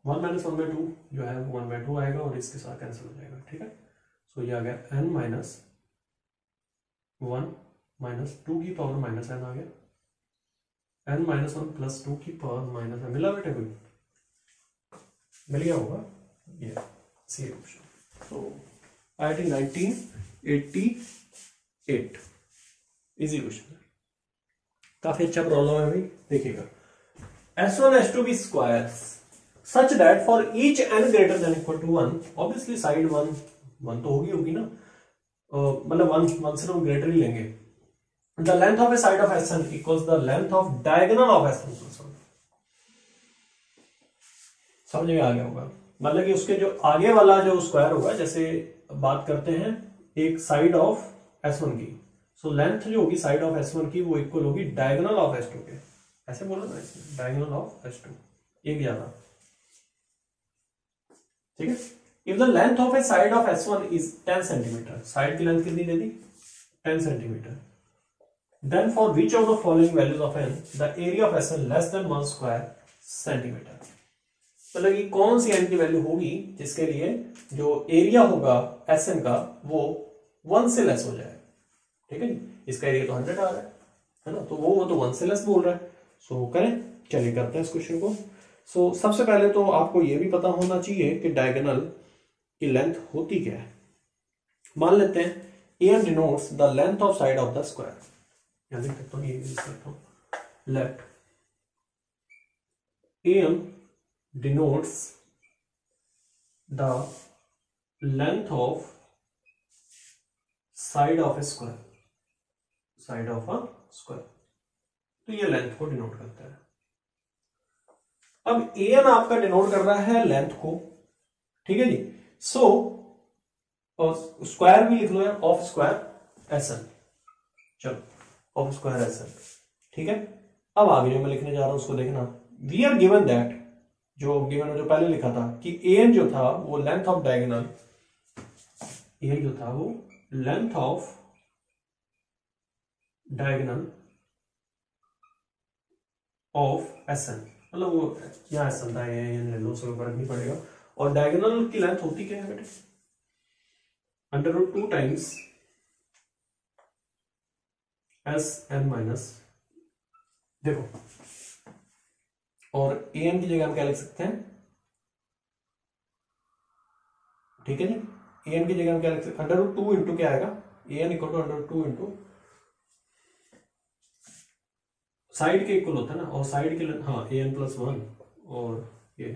1 माइनस 1/2 जो है 1/2 आएगा और इसके साथ कैंसिल हो जाएगा, ठीक है। सो ये आ गया n माइनस 1 माइनस 2 की पावर माइनस n आ गया, n माइनस 1 प्लस 2 की पावर माइनस n, मिला बेटे कोई, मिल गया होगा, ये सी ऑप्शन। तो IIT 1988 इजी क्वेश्चन है, काफी अच्छा प्रॉब्लम है भाई, देखिएगा। S1 S2 be squares such that for each n greater than equal to 1, obviously side 1 तो होगी ना, मतलब 1 से हम ग्रेटर ही लेंगे। The length of a side of SN equals the length of diagonal of SN plus 1। समझ में आ गया होगा, मतलब कि उसके जो आगे वाला जो स्क्वायर होगा, जैसे बात करते हैं एक साइड ऑफ S1 की, सो लेंथ जो होगी साइड ऑफ S1 की वो इक्वल होगी डायगोनल ऑफ S2 के, ऐसे बोलो ना, इसमें डायगोनल ऑफ S2 एक ज्यादा, ठीक है। If the length of a side of S1 is 10 centimetre, side की लेंथ कितनी दे दी 10 centimetre, then for which of the following values of n the area of SN less than 1 square centimetre, मतलब कि कौन सी n की value होगी जिसके लिए जो एरिया होगा SN का वो 1 से लेस हो जाए, ठीक है। इसका एरिया तो 100 आ रहा है ना, तो वो तो 1 से लेस बोल रहा है। सो करें, चलिए करते हैं इस क्वेश्चन को। सो सबसे पहले तो आपको ये भी पता होना चाहिए कि डायगोनल की लेंथ होती क्या है। मान लेते हैं an denotes the length of side of the square, या लिख सकता हूं, ये लिख सकता हूं, let an denotes the length of side of a square, side of a square, तो ये लेंथ को डिनोट करता है। अब an आपका डिनोट कर रहा है लेंथ को, ठीक है जी। सो स्क्वायर भी लिख लो यार, ऑफ स्क्वायर SN, चलो ऑफ स्क्वायर SN, ठीक है। अब आगे जो मैं लिखने जा रहा हूं उसको देखना, वी आर गिवन दैट, जो गिवन जो पहले लिखा था कि an जो था वो लेंथ ऑफ डायगोनल, an जो था वो length of diagonal of SN, मतलब वो यहाँ SN था, ये ले लो, उसको फर्क नहीं पड़ेगा। और डायगोनल की लेंथ होती क्या है बेटे, √2 टाइम्स SN माइनस, देखो, और an की जगह हम क्या लिख सकते हैं, ठीक है जी, an की जगह हम क्या लिख सकते हैं, √2 इंटू क्या आएगा, an equal to √2 into side के इक्वल होता है ना, और साइड के, हाँ an प्लस 1 और ये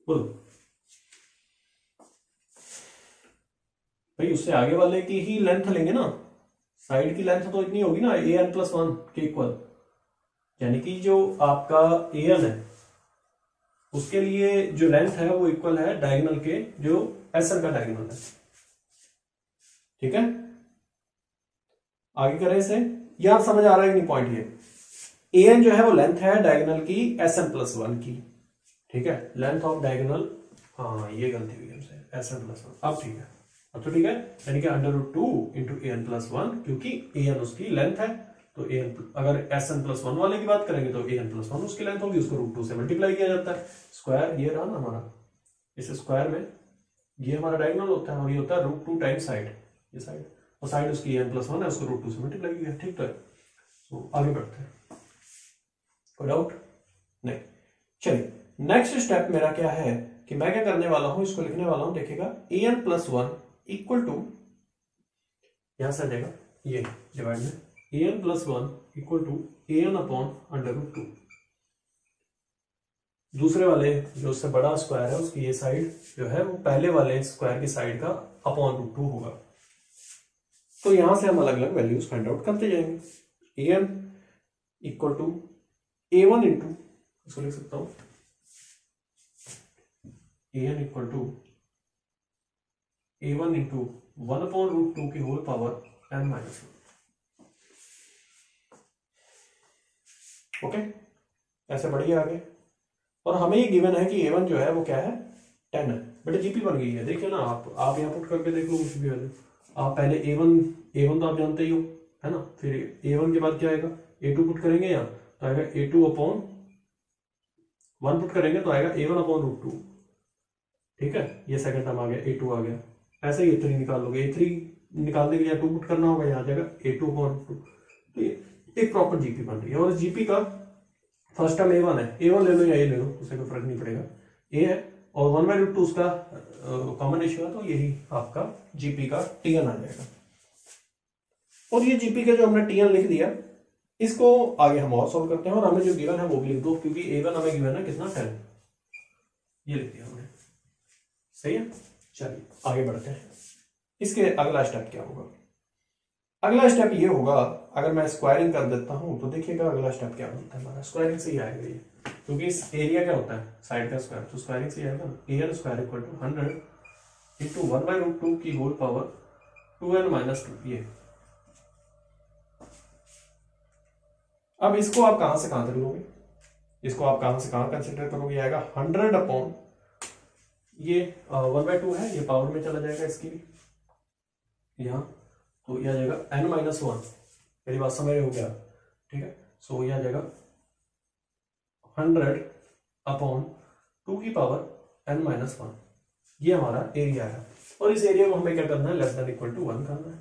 बोलो भाई, उससे आगे वाले की ही लेंथ लेंगे ना, साइड की लेंथ तो इतनी होगी ना an प्लस 1 के इक्वल, यानी कि जो आपका an है उसके लिए जो लेंथ है वो इक्वल है डायगोनल के जो SN का डायगोनल है, ठीक है। आगे करें इसे, यहां समझ आ रहा है कि नहीं पॉइंट, ये an जो है वो लेंथ है डायगोनल की SN प्लस 1 की, ठीक है, लेंथ ऑफ डायगोनल, हाँ ये गलती हुई हमसे, SN प्लस 1, अब ठीक है, अब तो ठीक है, यानी कि √2 इंटू an प्लस 1, क्योंकि an उसकी लेंथ है, तो an, अगर SN प्लस 1 वाले की बात करेंगे तो an प्लस 1 उसकी लेंथ होगी, उसको √2 से मल्टीप्लाई किया जाता है, स्क्वायर ये रहा ना हमारा, इस स्क्वायर में ये हमारा डायगोनल होता है और ये होता है √2 टाइम्स साइड, ये साइड, और साइड उसकी an प्लस 1 है, उसको √2 से मल्टीप्लाई किया, ठीक तो है। तो आगे बढ़ते हैं, कोई डाउट नहीं। चलिए नेक्स्ट स्टेप मेरा क्या है कि मैं क्या करने वाला हूं, इसको लिखने वाला हूं, देखिएगा an प्लस 1 इक्वल टू, यहां से आ जाएगा ये डिवाइड में, an plus 1 equal to an upon √2, दूसरे वाले जो उससे बड़ा स्क्वायर है उसकी ये साइड जो है वो पहले वाले स्क्वायर की साइड का अपॉन √2 होगा, तो यहां से हम अलग अलग वैल्यूज फाइंड आउट करते जाएंगे। A n equal to a one into, इसको लिख सकता हूं a n equal to a one into 1/√2 की whole power n minus 1। Okay, ऐसे बढ़िए आगे। और हमें ये गिवन है कि a1 जो है वो क्या है 10 है, बेटा जीपी बन गई है। देखिए ना, आप यहाँ पुट करके देख लो कुछ भी वैल्यू। आप पहले a1 तो आप जानते ही हो, है ना। फिर a1 के बाद क्या आएगा, a2 पुट करेंगे यहाँ तो आएगा a2/1 पुट करेंगे तो आएगा a1/√2। ठीक है, ये सेकंड टर्म आ गया, a2 आ गया। ऐसे ही a3 निकाल लोगे, a3 निकालने के लिए 2 पुट करना होगा, यहाँ आ जाएगा a2/2। तो ये एक प्रॉपर जीपी बन रही है। और जीपी का फर्स्ट टर्म a1 है, a1 ले लो या a ले लो, उससे कोई फर्क नहीं पड़ेगा, a है और 1/√2 उसका कॉमन रेशियो है, तो यही आपका जीपी का टीएन आ जाएगा। और ये जीपी का जो हमने टीएन लिख दिया, इसको आगे हम और सॉल्व करते हैं। और हमें जो गिवन है वो भी लिख दो, क्योंकि a1 हमें गिवन है कितना 10, ये लिख दिया हमने। सही है, चलिए आगे बढ़ते हैं। इसके अगला स्टेप क्या होगा, अगला स्टेप ये होगा, अगर मैं स्क्वायरिंग कर देता हूं तो देखिएगा अगला स्टेप क्या बनता है हमारा। स्क्वायरिंग से ही आएगा ये, क्योंकि इस एरिया क्या होता है साइड का स्क्वायर, तो स्क्वायरिंग से आएगा ना। an square equal to 100 into 1/√2 की होल पावर 2n माइनस 2। ये अब इसको आप कहां से कहां तक लोगे, इसको आप कहां से कहां कंसिडर करोगे, आएगा 100 अपॉन ये 1/2 है, ये पावर में चला जाएगा इसकी भी यहाँ, तो यह आ जाएगा n-1। मेरी बात समझ रहे हो क्या, ठीक है। सो यह आ जाएगा 100 अपॉन 2 की पावर n-1, ये हमारा एरिया है। और इस एरिया को हमें क्या करना है, लेस देन इक्वल टू 1 करना है।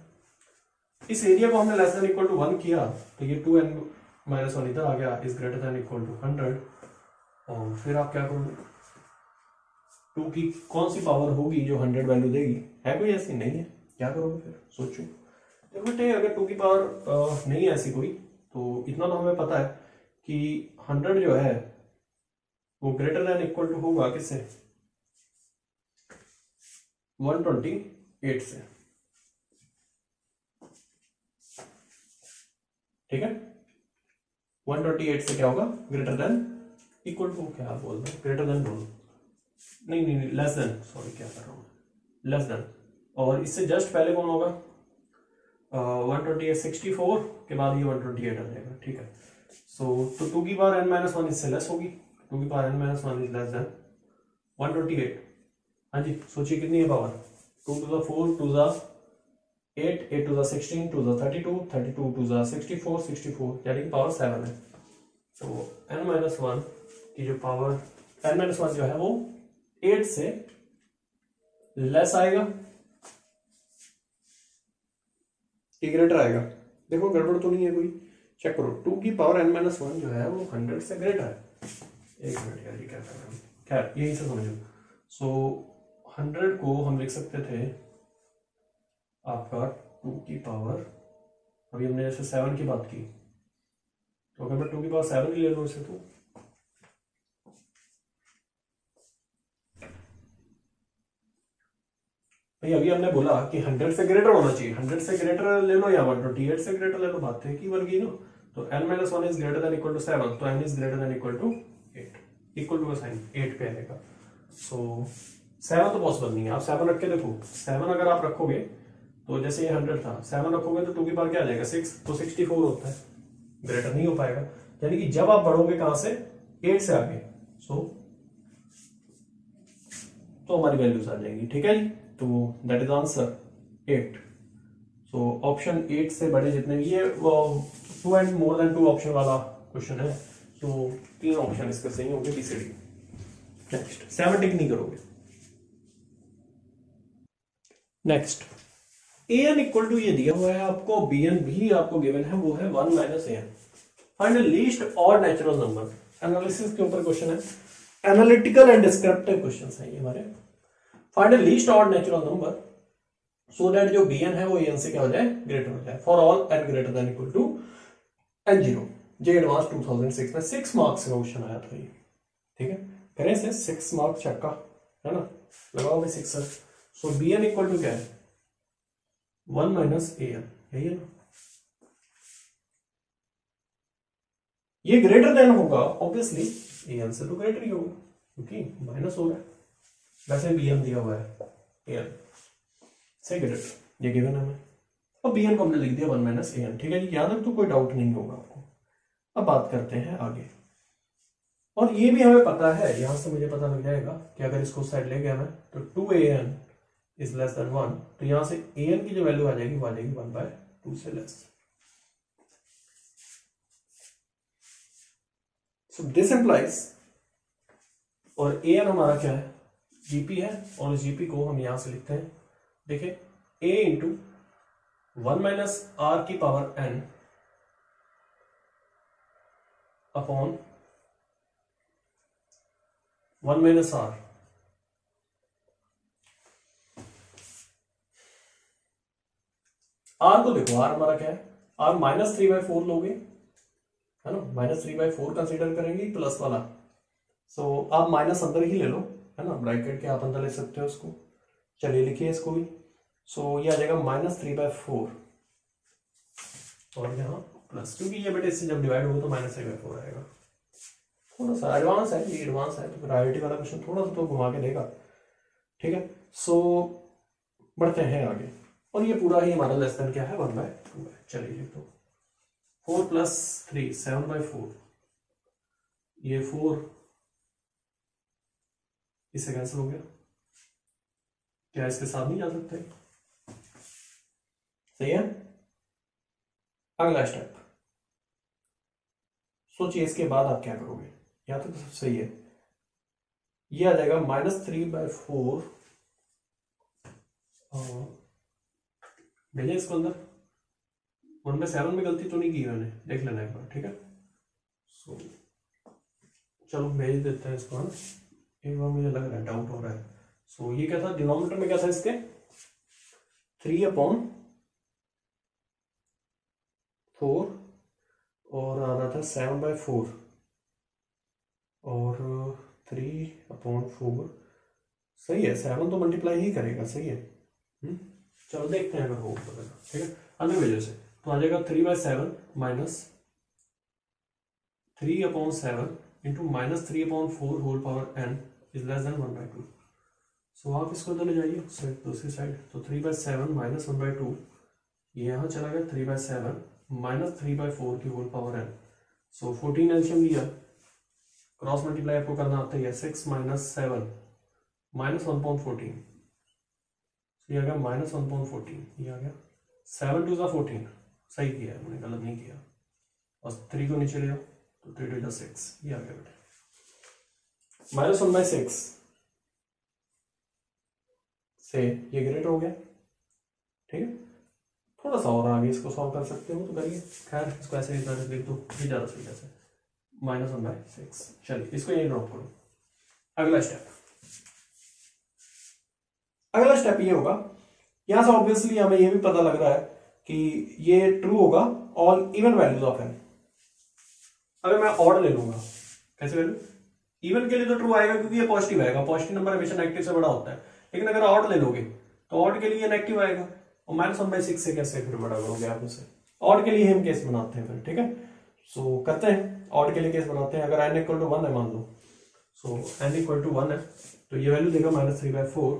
इस एरिया को हमने लेस देन इक्वल टू 1 किया तो ये 2n-1 इधर आ गया, is greater than equal to 100। और फिर आप क्या करोगे, 2 की कौन सी पावर होगी जो 100 वैल्यू देगी, है कोई ऐसी, नहीं है, क्या करोगे फिर सोचो। देखो बेटे, अगर 2 की पावर नहीं है ऐसी कोई, तो इतना तो हमें पता है कि 100 जो है वो ग्रेटर देन इक्वल टू होगा किससे, 128 से। ठीक है, 128 से क्या होगा, ग्रेटर देन इक्वल टू, क्या बोल रहे हैं, ग्रेटर देन बोलो, नहीं लेस देन, सॉरी क्या कर रहा हूं, लेस देन। और इससे जस्ट पहले कौन होगा, 128 64 के बाद ये 128 आ जाएगा। ठीक है, सो तो 2 की पावर n-1 इससे लेस होगी, 2 की power n-1 is less then 128। हाँ जी, सोचिए कितनी है power, 2 to the 4, 2 to the 8, 8 to the 16, 2 to the 32, 32 to the 64, 64 यानी कि पावर 7 है। तो n-1 की जो पावर, n-1 जो है वो 8 से लेस आएगा कि ग्रेटर आएगा। देखो गड़बड़ तो नहीं है कोई, चेक करो। 2 की पावर n-1 जो है वो 100 से ग्रेटर है। एक मिनट यार, ये क्या कर रहा हूँ, खैर यही से समझो। सो 100 को हम लिख सकते थे आपका 2 की पावर, अभी हमने जैसे 7 की बात की, तो अगर मैं 2 की पावर 7 ही ले लूँ इसे, तो भाई अभी हमने बोला कि 100 से ग्रेटर होना चाहिए, 100 से ग्रेटर ले लो या 128 से ग्रेटर ले लो, बात है कि बन गई ना। तो n-1 is greater than equal to 7, तो n is greater than equal to 8, equal to का साइन 8 पे आएगा। सो 7 तो पॉसिबल नहीं है, आप 7 रख के देखो। 7 अगर आप रखोगे तो जैसे ये 100 था, 7 रखोगे तो 2 की पावर क्या आ जाएगा 6, तो 64 होता है, ग्रेटर नहीं हो पाएगा। यानी कि जब आप बढ़ोगे कहां से, 8 से आगे, सो तो हमारी वैल्यूज आ जाएंगी। ठीक है जी, तो that is answer 8। So option 8 से बड़े जितने भी, ये 2 एंड मोर देन 2 ऑप्शन वाला क्वेश्चन है, तो 3 ऑप्शन इसके सही होंगे, बी सी डी। नेक्स्ट 7 टिक नहीं करोगे। नेक्स्ट an इक्वल टू ये दिया हुआ है आपको, bn भी आपको गिवन है, वो है 1 minus an। Find least odd natural number. Analysis के ऊपर क्वेश्चन है, एनालिटिकल एंड डिस्क्रिप्टिव क्वेश्चन है ये हमारे। Find least odd natural number so that जो bn है वो an से क्या हो जाए, ग्रेटर हो जाए, for all n greater than equal to n0। JEE advance 2006 में 6 मार्क्स का क्वेश्चन आया था ये। ठीक है, करें से 6 मार्क्स चक्का, है ना, लगाओ भाई 6 sir. So bn equal to क्या है, 1 माइनस ए एन, यही है ना। ये ग्रेटर देन होगा ऑब्वियसली, ए एन से तो ग्रेटर ही होगा क्योंकि माइनस हो रहा है, वैसे बी एन दिया हुआ है ए एन से ग्रेटर, ये गिवन है हमें। अब बी एन को हमने लिख दिया 1 माइनस ए एन, ठीक है जी, यहाँ तक तो कोई डाउट नहीं होगा आपको। अब बात करते हैं आगे, और ये भी हमें पता है, यहां से मुझे पता लग जाएगा कि अगर इसको साइड ले गया मैं तो 2an इज लेस देन 1, तो यहां से an की जो वैल्यू आ जाएगी वो आ जाएगी 1/2 से लेस। सो दिस इंप्लाइज, और an हमारा क्या है, gp है, और gp को हम यहां से लिखते हैं, देखिए a इंटू 1 माइनस आर की power n upon 1 minus r, r को देखो, आर हमारा क्या है, आर -3/4 लोगे है ना, -3/4 कंसीडर करेंगे प्लस वाला, सो आप माइनस अंदर ही ले लो है ना, ब्रैकेट के आप अंदर ले सकते हो उसको, चलिए लिखिए इसको भी। सो ये आ जाएगा -3/4 और यहाँ प्लस, क्योंकि ये बेटे इससे जब डिवाइड होगा तो -3/4 आएगा। थोड़ा सा एडवांस है, ये एडवांस है तो प्रायोरिटी वाला क्वेश्चन थोड़ा सा तो घुमा के देगा, ठीक है। सो बढ़ते हैं आगे, और ये पूरा ही हमारा लेस देन क्या है 1/2 है। चलिए लिख दो 4 + 3 7/4, ये 4 इससे कैंसिल हो गया, क्या इसके साथ नहीं जा सकते, सही है। अगला स्टेप सोचिए, इसके बाद आप क्या करोगे, यहाँ तक तो सब सही है, ये आ जाएगा -3/4, भेजे इसको अंदर, 1/7 में गलती तो नहीं की मैंने, देख लेना एक बार, ठीक है। सो चलो भेज देते हैं इसको, है ना, एक बार मुझे लग रहा है डाउट हो रहा है। सो ये क्या था, डिनोमिनेटर में क्या था इसके 3/4 और आ रहा था 7/4 और 3/4, सही है, 7 तो मल्टीप्लाई ही करेगा, सही है। चलो देखते हैं अगर हो तो, ठीक है, अन्य वजह से तो आ जाएगा 3/7 minus 3/7 into -3/4 whole power n is less than 1/2। So आप इसको तो ले जाइए दूसरी साइड, तो 3/7 माइनस 1/2, ये यहाँ चला गया 3/7 माइनस 3/4 की होल पावर n। सो 14 एलसीएम लिया, क्रॉस मल्टीप्लाई आपको करना आता है, 6 - 7 -1/14, ये आ गया -1/14, ये आ गया 7 2 14, सही किया है, मैंने गलत नहीं किया, और 3 को नीचे ले जाओ तो 3 2 6, ये आ गया बेटा -1/6 से ये ग्रेटर हो गया, ठीक है। थोड़ा सा और आगे इसको सॉल्व कर सकते हो तो करिए, खैर इसको ऐसे ही लिख दो, ये ज्यादा सही है, -1/6। चलिए इसको यही ड्रॉप करो। अगला स्टेप ये होगा, यहां से ऑब्वियसली हमें ये भी पता लग रहा है कि ये ट्रू होगा all even values of n। अगर मैं ऑड ले लूंगा, कैसे वैल्यू, इवन के लिए तो ट्रू आएगा क्योंकि ये पॉजिटिव आएगा, पॉजिटिव नंबर हमेशा नेगेटिव से बड़ा होता है, लेकिन अगर ऑड ले लोगे तो ऑड के लिए नेगेटिव आएगा, और -1/6 से कैसे फिर बड़ा करोगे आप उसे, ऑड के लिए हम केस बनाते हैं फिर, ठीक है। सो करते हैं, ऑड के लिए केस बनाते हैं, अगर n = 1 है मान लो, सो n = 1 है तो ये वैल्यू देगा -3/4,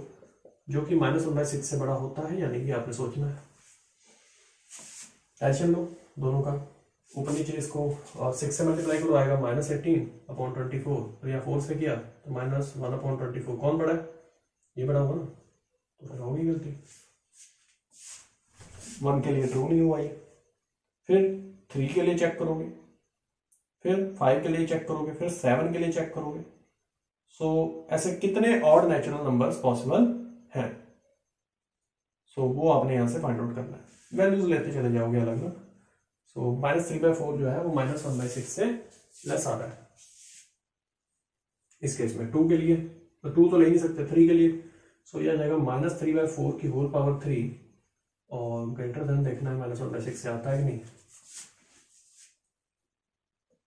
जो कि -1/6 से बड़ा होता है, यानी कि आपने सोचना है। एलसीएम लो दोनों का, ऊपर नीचे इसको 6 से मल्टीप्लाई करो, आएगा -18/24, और या 4 से किया तो -1/24, कौन बड़ा है, ये बड़ा होगा ना, तो फिर होगी गलती, 1 के लिए ट्रू नहीं हुआ ये, फिर 3 के लिए चेक करोगे, फिर 5 के लिए चेक करोगे, फिर 7 के लिए चेक करोगे। सो ऐसे कितने ऑड नेचुरल नंबर्स पॉसिबल हैं, सो वो आपने यहां से फाइंड आउट करना है, वैल्यूज लेते चले जाओगे अलग अलग। सो -3/4 जो है वो -1/6 से लेस आ रहा है इस केस में, 2 के लिए तो 2 तो ले नहीं सकते, 3 के लिए, सो ये आ जाएगा -3/4 की होल पावर 3, और ग्रेटर देन देखना है -1/6 से आता है कि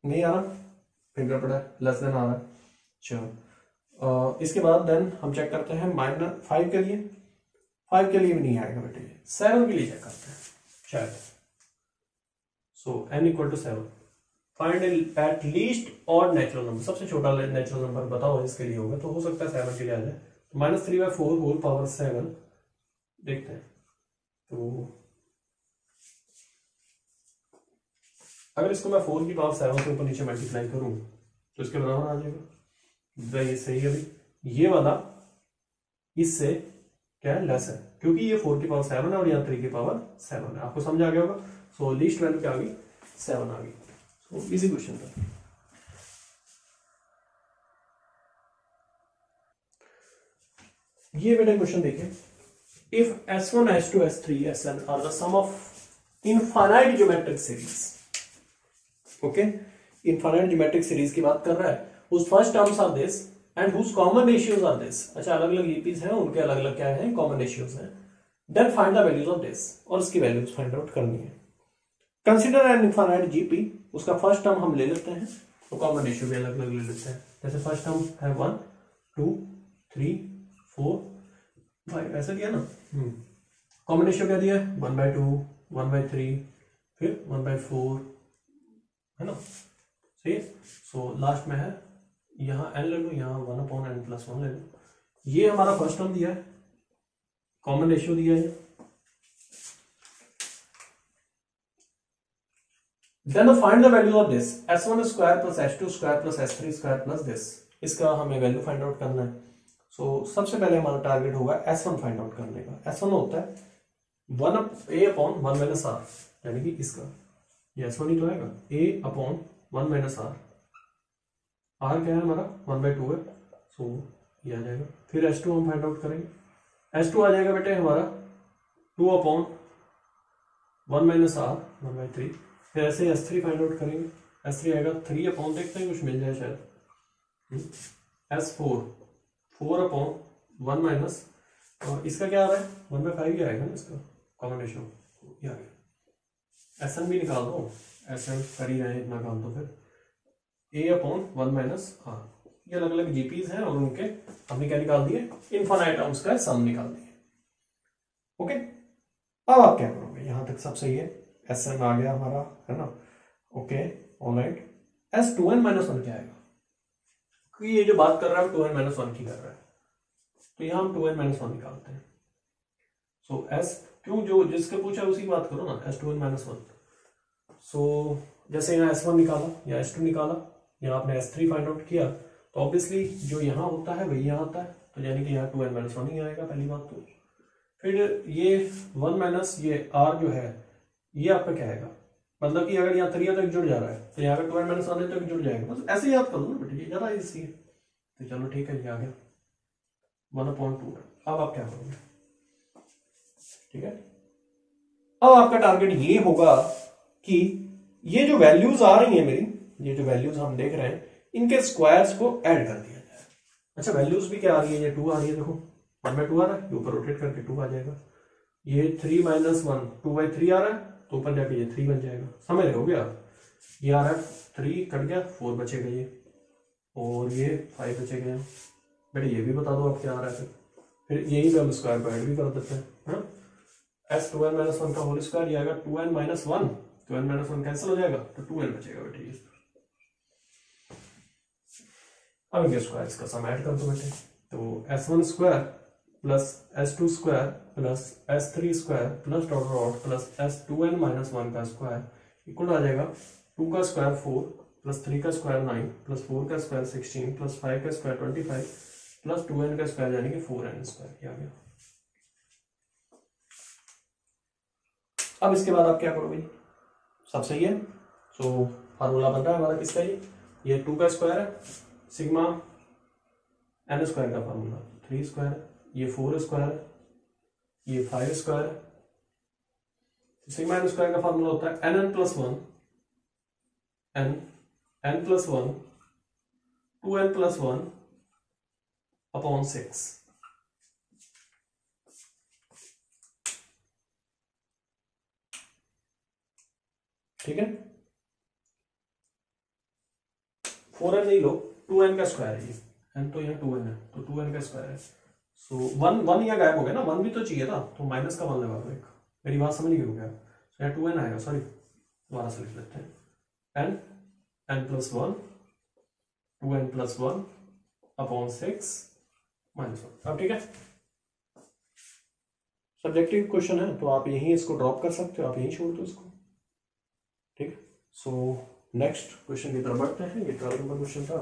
नहीं आ रहा, फिंगर पड़ा है, लेस देन आ रहा है। चलो इसके बाद देन हम चेक करते हैं -5 के लिए, 5 के लिए भी नहीं आएगा बेटे, 7 के लिए चेक करते हैं शायद। So n equal to 7, find at least odd natural number, सबसे छोटा नेचुरल नंबर बताओ इसके लिए होगा, तो हो सकता है 7 के लिए आ जाए। तो -3/4 होल पावर 7 देखते हैं। तो अगर इसको मैं 4 की पावर 7 के ऊपर नीचे मल्टीप्लाई करूं तो इसके बराबर आ जाएगा। ये सही है भाई, ये वाला इससे क्या है लेस है, क्योंकि ये 4 की पावर 7 है और यहाँ 3 की पावर 7 है। आपको समझ आ गया होगा। सो लीस्ट वैल्यू क्या आ गई, 7 आ गई। सो इजी क्वेश्चन था। ये बेटा क्वेश्चन देखिए, if S1 S2 S3 Sn are the sum of infinite geometric series. Okay, infinite geometric series की बात कर रहा है, whose first terms are this and whose common ratios are this। अच्छा, अलग अलग ईपीज हैं, उनके अलग अलग क्या है, कॉमन रेशियोज हैं। Then find the values of this, और इसकी वैल्यूज फाइंड आउट करनी है। कंसीडर एन इनफाइनाइट जीपी, उसका फर्स्ट टर्म हम ले लेते हैं, तो कॉमन रेशियो भी अलग अलग ले लेते हैं। जैसे फर्स्ट टर्म है 1 2 3 4 5, ऐसा दिया ना। कॉमन रेशियो क्या दिया है, 1/2 1/3 फिर 1/4, है ना, सही है। सो लास्ट में है यहाँ n ले लो, यहाँ 1/n+1 ले लो। ये हमारा फर्स्ट टर्म दिया है, कॉमन रेशियो दिया है। Then find the value of this, s1 square plus s2 square plus s3 square plus this, इसका हमें वैल्यू फाइंड आउट करना है। सो सबसे पहले हमारा टारगेट होगा s1 फाइंड आउट करने का। s1 होता है 1a/1 - r, यानी कि इसका ये s1 ही तो आएगा, a/1 - r। r क्या है हमारा 1/2 है, सो ये आ जाएगा। फिर s2 हम फाइंड आउट करेंगे, s2 आ जाएगा बेटे हमारा 2/1 - r 1/3। फिर ऐसे s3 फाइंड आउट करेंगे, s3 आएगा 3/, देखते हैं कुछ मिल जाए शायद। s4 4/1 माइनस, और इसका क्या आ रहा है 1/5 ही आएगा ना, इसका कॉमन रेशियो ये आ गया। एसएन भी निकाल दो, एसएन कर ही रहे हैं इतना काम, तो फिर a/1 - r। ये अलग अलग जीपीज हैं और उनके हमने क्या निकाल दिए, इनफाइनाइट टर्म्स का सम निकाल दिए। ओके, अब आप क्या करोगे, यहां तक सब सही है, एसएन आ गया हमारा, है ना। ओके ऑलराइट, s2n - 1 क्या आएगा, क्योंकि ये जो बात कर रहा है 2n - 1 की कर रहा है, तो यहां हम 2n - 1 निकालते हैं। सो s क्यों, जो जिसके पूछा उसी बात करो ना, s2n - 1। सो जैसे यहाँ s1 निकाला या s2 निकाला, यहाँ आपने s3 फाइंड आउट किया, तो ऑब्वियसली जो यहाँ होता है वही यहाँ आता है, तो यानी कि यहाँ 2n - 1 ही आएगा पहली बात। तो फिर ये 1 माइनस ये r जो है, ये आपका क्या आएगा, मतलब कि अगर यहाँ 3 है तो एक जुड़ जा रहा है, तो यहाँ पर 2n - 1 है तो एक जुड़ जाएगा, बस ऐसे याद कर लो ना बेटे, ये ज्यादा इजी है। तो चलो ठीक है, ये आ गया 1/2। अब आप क्या करोगे, ठीक है। अब आपका टारगेट ये होगा कि ये जो वैल्यूज आ रही हैं मेरी, ये जो वैल्यूज हम देख रहे हैं, इनके स्क्वायर्स को ऐड कर दिया जाए। अच्छा, वैल्यूज भी क्या आ रही है, ये 2 आ रही है, देखो 1/2 आ रहा है, ये ऊपर रोटेट करके 2 आ जाएगा। ये 3 - 1 2/3 आ रहा है, तो ऊपर जाके ये 3 बन जाएगा, समझ रहे हो गया। ये आ रहा है 3 कट गया, 4 बचेगा ये, और ये 5 बचेगा। बेटे ये भी बता दो आप क्या आ रहा है, फिर यही पे हम स्क्वायर को ऐड भी कर देते हैं। s2n - 1 का होल स्क्वायर, ये आएगा 2n - 1, 2n - 1 कैंसिल हो जाएगा, तो 2n बचेगा बेटे। अब इनके स्क्वायर्स का सम ऐड कर दो बेटे, तो s1 square plus s2 square plus s3 square plus dot dot plus s2n - 1 का स्क्वायर इक्वल आ जाएगा 2 का स्क्वायर 4 प्लस 3 का स्क्वायर 9 प्लस 4 का स्क्वायर 16 प्लस 5 का स्क्वायर 25 प्लस 2n का स्क्वायर यानी कि 4n स्क्वायर किया गया। अब इसके बाद आप क्या करोगे, सब सही है। सो फार्मूला बन रहा है हमारा किसका, ये 2 का स्क्वायर है, सिग्मा n स्क्वायर का फार्मूला 3 स्क्वायर, ये 4 स्क्वायर है, ये 5 स्क्वायर है। सिग्मा n स्क्वायर का फार्मूला होता है n + 1 n + 1 2n + 1/6। ठीक है, 4n नहीं लो, 2n का स्क्वायर है ये, n तो यहाँ 2n है, तो 2n का स्क्वायर है, सो वन वन यहाँ गायब हो गया ना, वन भी तो चाहिए था, तो माइनस का वन लगा दो एक। मेरी बात समझ गई हो गया? सो यहाँ 2n आएगा, सॉरी दोबारा से लिख लेते हैं, n plus one 2n plus one upon 6 minus 1। अब ठीक है, सब्जेक्टिव क्वेश्चन है तो आप यहीं इसको ड्रॉप कर सकते हो, आप यहीं छोड़ दो इसको, ठीक है। सो नेक्स्ट क्वेश्चन की तरफ बढ़ते हैं। ये 12 नंबर क्वेश्चन था,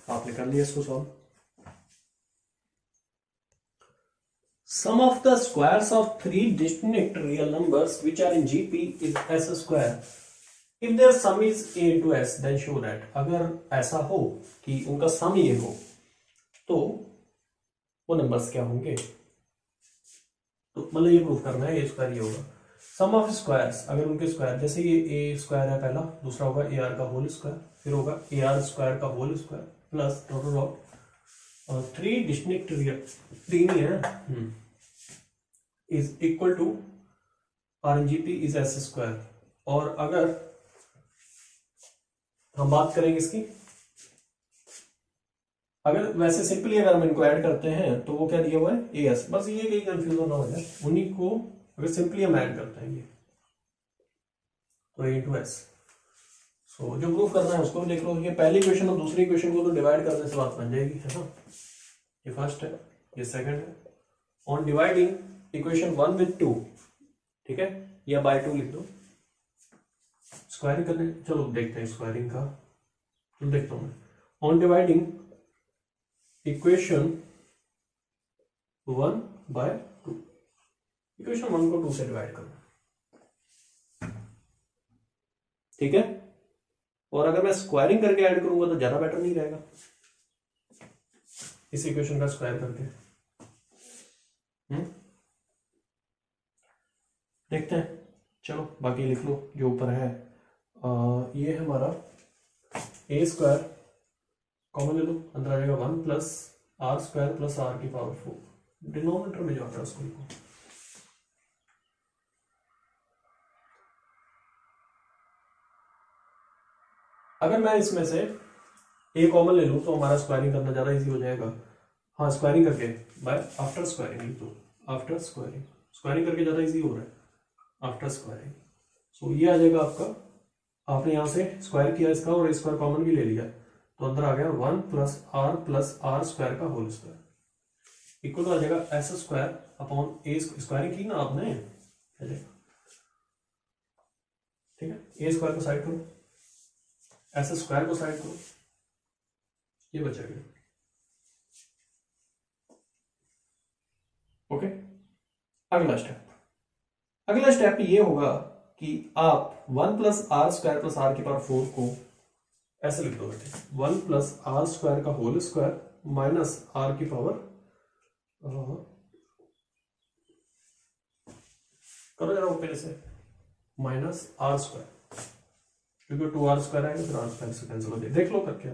आपने कर लिया इसको solve. Sum of the squares of three distinct real numbers which are in GP is s square. If their sum is a into s, then show that. अगर ऐसा हो कि उनका सम ये हो तो वो नंबर्स क्या होंगे, तो मतलब ये प्रूफ करना है, ए स्क्वायर ये होगा। सम ऑफ स्क्वायर्स, अगर उनके स्क्वायर, जैसे ये ए स्क्वायर है पहला, दूसरा होगा ए आर का होल स्क्वायर, फिर होगा ए आर स्क्वायर का whole square plus total of three distinct real, तीन ही है, is equal to are in GP is s square. और अगर हम बात करेंगे इसकी, अगर वैसे सिंपली अगर हम इनको ऐड करते हैं तो वो क्या दिया हुआ है ए एस, बस ये कहीं कंफ्यूजन ना हो जाए, उन्हीं को अगर सिंपली हम ऐड करते हैं ये तो ए इंटू एस। सो जो प्रूफ करना है उसको भी लिख लो। ये पहली क्वेश्चन और दूसरी क्वेश्चन को तो डिवाइड करने से बात बन जाएगी, है ना। ये फर्स्ट है, ये सेकंड है। ऑन डिवाइडिंग इक्वेशन 1 with 2, ठीक है, या बाय 2 लिख दो। स्क्वायरिंग करने, चलो देखते हैं स्क्वायरिंग का, तो देखता हूं मैं। On dividing equation 1 by 2, equation 1 को 2 से डिवाइड करो, ठीक है। और अगर मैं स्क्वायरिंग करके ऐड करूंगा तो ज्यादा बेटर नहीं रहेगा, इस इक्वेशन का स्क्वायर करके। देखते हैं, चलो बाकी लिख लो जो ऊपर है। ये है हमारा ए स्क्वायर, कॉमन ले लो, अंदर आ जाएगा 1 plus r square plus r की पावर 4, डिनोमिनेटर में जो आता है उसको लिखो। अगर मैं इसमें से ए कॉमन ले लूं तो हमारा स्क्वायरिंग करना ज्यादा इजी हो जाएगा। हाँ, स्क्वायरिंग करके बाय आफ्टर स्क्वायरिंग लिख दो, आफ्टर स्क्वायरिंग, स्क्वायरिंग करके ज्यादा इजी हो रहा है आफ्टर स्क्वायरिंग। सो ये आ जाएगा आपका, आपने यहां से स्क्वायर किया इसका और स्क्वायर कॉमन भी ले लिया, तो अंदर आ गया 1 प्लस आर स्क्वायर का होल स्क्वायर इक्वल आ जाएगा एस स्क्वायर अपॉन ए, स्क्वायरिंग की ना आपने, ठीक है। ए स्क्वायर को साइड करो, एस स्क्वायर को साइड करो, ये बचेगा, ओके। अगला स्टेप ये होगा कि आप 1 plus r square plus r की पावर 4 को ऐसे लिख दो बेटे, 1 प्लस आर स्क्वायर का होल स्क्वायर माइनस आर की पावर, करो जरा ऊपर से, माइनस आर स्क्वायर, क्योंकि 2r स्क्वायर आएगा फिर आर स्क्वायर से कैंसिल हो जाए, देख लो करके।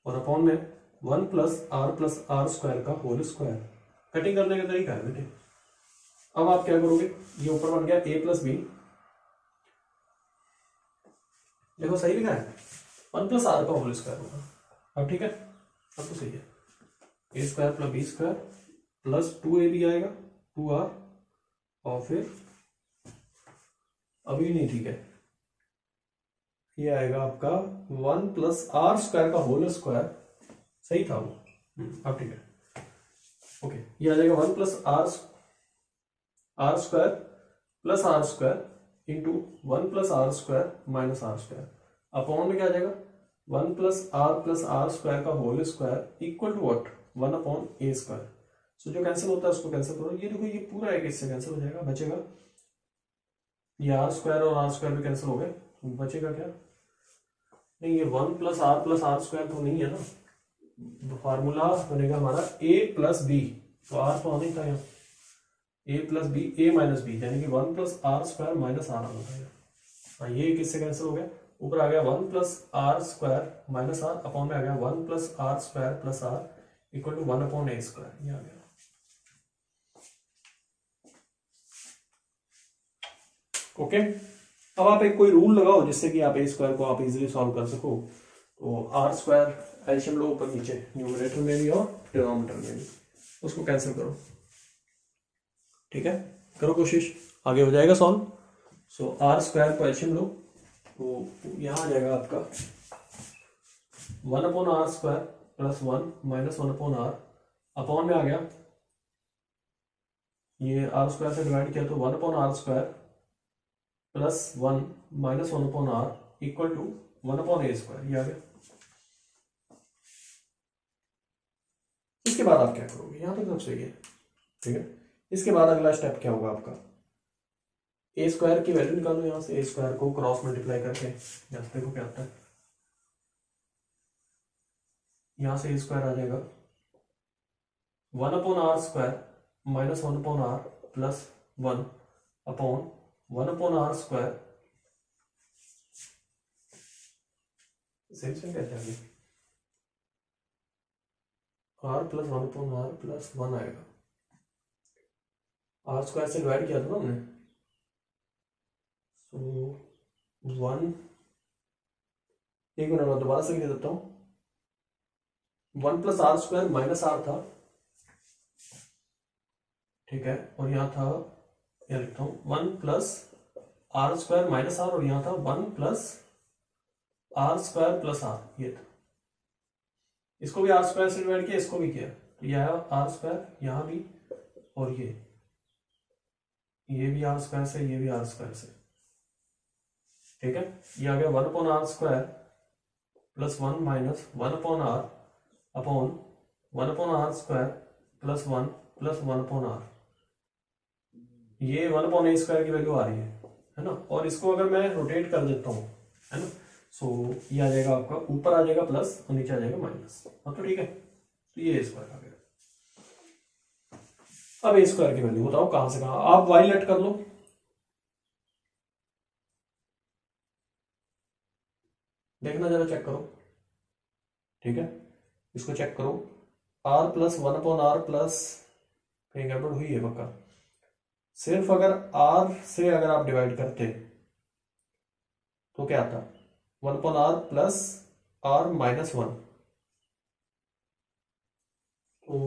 और अपॉन में 1 प्लस आर स्क्वायर का होल स्क्वायर, कटिंग करने का तरीका है बेटे। अब आप क्या करोगे, ये ऊपर बन गया a प्लस बी, देखो सही लिखा है, 1 प्लस आर का होल स्क्वायर होगा, अब ठीक है, अब तो सही है। A square plus b square plus 2ab आएगा 2r, और फिर अभी नहीं, ठीक है, ये आएगा आपका 1 प्लस आर स्क्वायर का होल स्क्वायर, सही था वो, अब ठीक है, ओके। ये आ जाएगा 1 plus r square plus r square into 1 plus r square minus r square, upon में क्या आ जाएगा 1 प्लस आर स्क्वायर का whole square equal to what 1 upon a square. So जो कैंसिल होता है उसको कैंसिल करो, ये देखो ये पूरा एक इससे कैंसिल हो जाएगा, बचेगा ये आर स्क्वायर और आर स्क्वायर भी कैंसिल हो गए, बचेगा क्या, नहीं ये 1 प्लस आर स्क्वायर तो नहीं है ना, फार्मूला बनेगा हमारा a प्लस बी, तो आर तो आना ही था यहाँ, a plus b, a minus b, यानी कि 1 plus r square minus r आना था। हाँ, ये किससे कैंसिल हो गया, ऊपर आ गया 1 plus r square minus r, upon में आ गया 1 plus r square plus r equal to 1 upon a square, ये आ गया, ओके। अब आप एक कोई रूल लगाओ जिससे कि आप ए स्क्वायर को आप इजीली सॉल्व कर सको। तो आर स्क्वायर एल्शियम लो ऊपर नीचे, न्यूमरेटर में भी और डिनोमिनेटर में भी, उसको कैंसिल करो, ठीक है, करो कोशिश, आगे हो जाएगा सॉल्व। सो आर स्क्वायर को एचएम लो, तो यहां आ जाएगा आपका 1/r square plus 1 minus 1/r, upon में आ गया, ये आर स्क्वायर से डिवाइड किया तो 1/r square plus 1 minus 1/r equal to 1/a square, ये आ गया। इसके बाद आप क्या करोगे, यहां तक सब सही है, ठीक है। इसके बाद अगला स्टेप क्या होगा आपका, ए स्क्वायर की वैल्यू निकालो, यहां से ए स्क्वायर को क्रॉस मल्टीप्लाई करके, यहां से देखो क्या आता है, यहां से ए स्क्वायर आ जाएगा 1/r square minus 1/r plus 1 upon 1/r square, same same कैसे आ गया, r प्लस 1/r प्लस 1 आएगा, आर स्क्वायर से डिवाइड किया था ना हमने, तो 1, एक मिनट में दोबारा से लिख देता हूं, 1 plus r square minus r था, ठीक है, और यहां था, यह लिखता हूं 1 plus r square minus are, और यहां था 1 plus r square plus r, ये था, इसको भी आर स्क्वायर से डिवाइड किया, इसको भी किया, तो यह है आर स्क्वायर, यहां भी, और ये भी आर स्क्वायर से, ये भी आर स्क्वायर से, ठीक है, ये आ गया 1/r square plus 1 minus 1/r upon 1/r square plus 1 plus 1/r, ये 1/a स्क्वायर की वैल्यू आ रही है ना, और इसको अगर मैं रोटेट कर देता हूं, है ना, सो ये आ जाएगा आपका, ऊपर आ जाएगा प्लस और नीचे आ जाएगा माइनस, हाँ तो ठीक है, तो ये a स्क्वायर आ गया। अब a स्क्वायर की वैल्यू बताओ कहां से कहां, आप y लेट कर लो, देखना जरा, चेक करो, ठीक है, इसको चेक करो, r प्लस 1/r प्लस, कहीं गड़बड़ हुई है पक्का, सिर्फ अगर r से अगर आप डिवाइड करते तो क्या आता, 1/r प्लस r माइनस 1, तो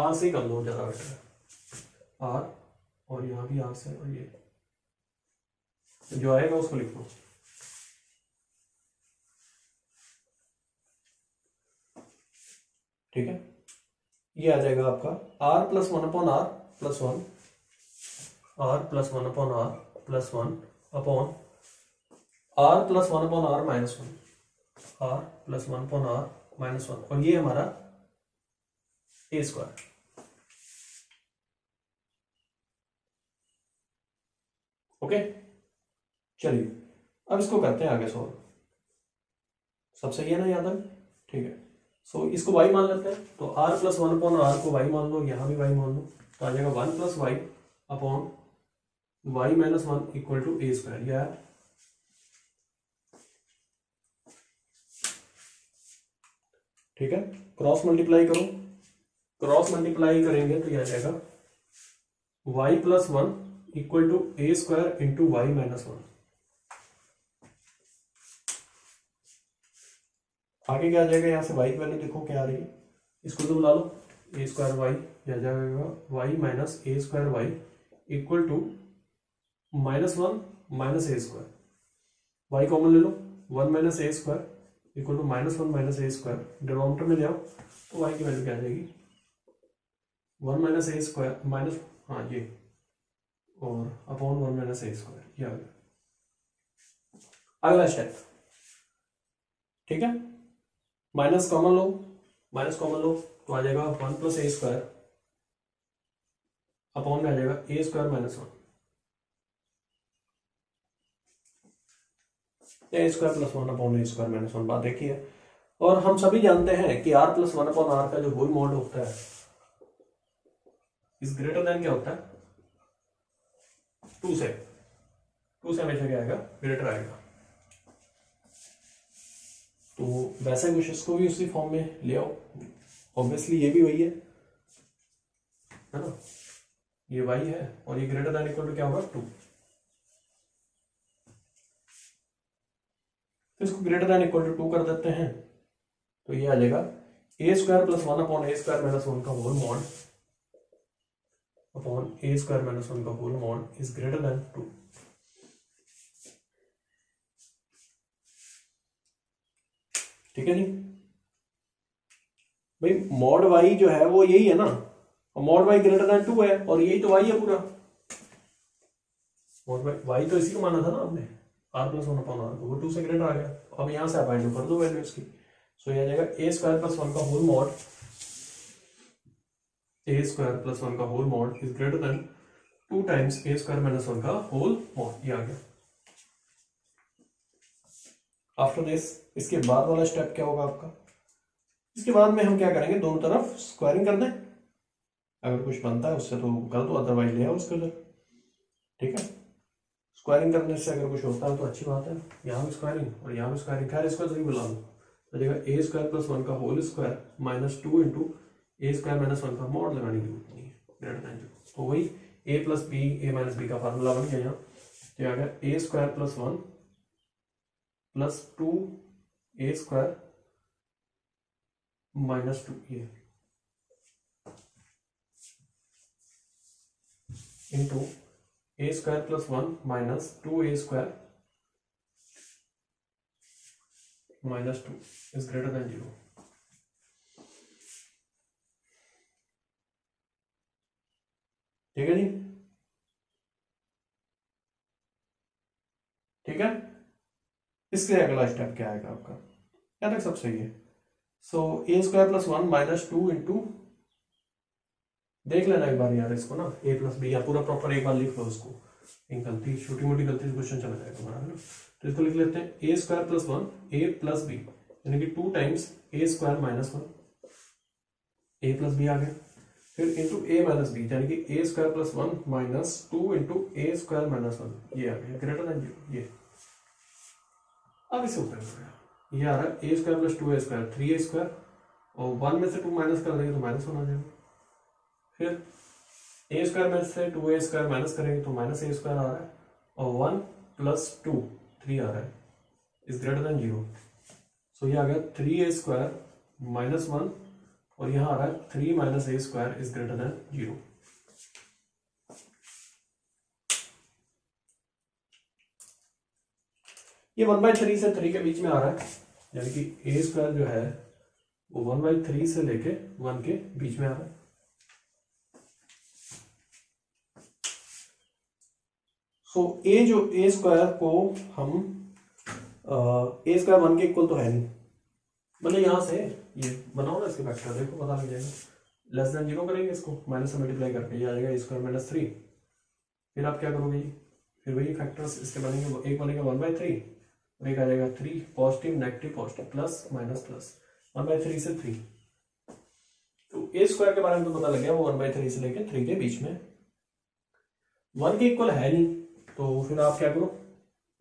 r से ही कर लो ज्यादा बेटर है, r और यहां भी r से, और ये जो आएगा उसको लिख लो, ठीक है, ये आ जाएगा आपका r plus 1/r plus 1, r plus 1/r plus 1 upon r plus 1/r minus 1, r plus 1/r minus 1, और ये हमारा a स्क्वायर, ओके, चलिए अब इसको करते हैं आगे सॉल्व, सब सही है ना यहाँ तक, ठीक है, सो इसको y मान लेते हैं, तो r प्लस 1/r को y मान लो, यहां भी y मान लो, तो आ जाएगा 1 plus y upon y minus 1 equal to a square, यह है, ठीक है, क्रॉस मल्टीप्लाई करो, क्रॉस मल्टीप्लाई करेंगे तो यह आ जाएगा y plus 1 equal to a square into y minus 1, आगे क्या आ जाएगा, यहां से y की वैल्यू देखो क्या आ रही है, इसको तो बुला लो, a स्क्वायर y, यह जाएगा y minus a square y equal to minus 1 minus a square, y common ले लो, 1 minus a square equal to minus 1 minus a square, denominator में ले आओ, तो y की वैल्यू क्या आ जाएगी, 1 माइनस a स्क्वायर माइनस, हाँ ये, और अपॉन 1 माइनस a स्क्वायर, ये आ गया अगला स्टेप, ठीक है, माइनस कॉमन लो, माइनस कॉमन लो, तो आ जाएगा 1 प्लस a स्क्वायर अपॉन में आ जाएगा a square minus 1, A square plus 1 upon a square minus 1, बात देखी है, और हम सभी जानते हैं कि r प्लस 1 अपॉन r का जो होल मॉड होता है इस ग्रेटर देन क्या होता है, 2 से हमेशा क्या आएगा, ग्रेटर आएगा, तो वैसे कुछ इसको भी उसी फॉर्म में ले आओ, ऑब्वियसली ये भी वही है ना, ये y है और ये ग्रेटर देन इक्वल टू क्या होगा, 2, तो इसको ग्रेटर देन इक्वल टू 2 कर देते हैं, तो ये आ जाएगा a square plus 1 upon a square minus 1 का whole mod upon a square minus 1 का whole mod is greater than 2। ठीक है जी भाई, मॉड वाई जो है वो यही है ना, और मॉड वाई ग्रेटर देन 2 है, और यही तो वाई है पूरा। मॉड वाई तो इसी को माना था ना हमने, आर प्लस 1 अपॉन आर, वो 2 से ग्रेटर आ गया। अब यहां से आप फाइंड कर दो वैल्यू इसकी। सो यह आ जाएगा ए स्क्वायर प्लस 1 का whole mod, a square plus 1 का whole mod is greater than 2 times a square minus 1 का होल मॉड। ये आ गया। आफ्टर दिस इसके बाद वाला स्टेप क्या होगा आपका, इसके बाद में हम क्या करेंगे, दोनों तरफ स्क्वायरिंग कर दें, अगर कुछ बनता है उससे तो कर दो, अदरवाइज ले आओ उसके उधर। ठीक है, स्क्वायरिंग करने से अगर कुछ होता है तो अच्छी बात है, यहाँ भी स्क्वायरिंग और यहाँ भी स्क्वायरिंग, खैर इसको जरूर बुला लो, तो देखा ए स्क्वायर प्लस 1 का whole square minus 2 into a square minus 1 का मॉड लगाने की जरूरत नहीं है, ग्रेटर देन 0। तो वही a plus b, a minus b का फार्मूला बन गया यहाँ। तो आ गया a square plus 1 plus 2 a square minus 2 a into a square plus 1 minus 2 a square minus 2 is greater than 0। ठीक है जी, ठीक है। इसके अगला स्टेप क्या आएगा आपका, क्या तक सब सही है। सो ए स्क्वायर प्लस 1 माइनस 2 इंटू, देख लेना एक बार यार इसको ना, ए प्लस बी, या पूरा प्रॉपर एक बार लिख लो इसको, एक गलती, छोटी मोटी गलती से क्वेश्चन चला जाएगा हमारा ना। तो इसको लिख लेते हैं ए स्क्वायर प्लस 1 ए प्लस बी, यानी कि 2 times a square minus 1, A plus B आ गया, फिर इंटू ए माइनस बी, यानी कि ए square plus 1 minus 2 into a square minus 1, ये आ गया ग्रेटर देन 0। ये अब इसे ऊपर हो गया, ये आ रहा है a square plus 2 a square 3 A square, और 1 में से 2 माइनस कर देंगे तो माइनस 1 आ जाएगा, फिर ए स्क्वायर में से 2 ए स्क्वायर माइनस करेंगे तो माइनस ए स्क्वायर आ रहा है, और 1 प्लस 2 3 आ रहा है, इज ग्रेटर देन 0। सो ये आ गया 3 ए स्क्वायर माइनस 1, और यहां आ रहा है 3 minus A square is greater than 0। ये 1/3 से 3 के बीच में आ रहा है, यानी कि ए स्क्वायर जो है वो 1/3 से लेके 1 के बीच में आ रहा है। सो ए जो ए स्क्वायर को हम ए स्क्वायर 1 के इक्वल तो है नहीं, मतलब यहां से ये बनाओ ना इसके फैक्टर, देखो पता लग जाएगा, लेस देन 0 करेंगे इसको, माइनस से मल्टीप्लाई करके ये आ जाएगा ए स्क्वायर माइनस 3। फिर आप क्या करोगे, फिर वही फैक्टर्स इसके बनेंगे, एक बनेगा 1/3 और एक आ जाएगा 3, positive negative positive plus minus plus, 1/3 से 3। तो ए स्क्वायर के बारे में तो पता लग गया, वो 1/3 से लेके 3 के बीच में, 1 के इक्वल है नहीं, तो फिर आप क्या करो,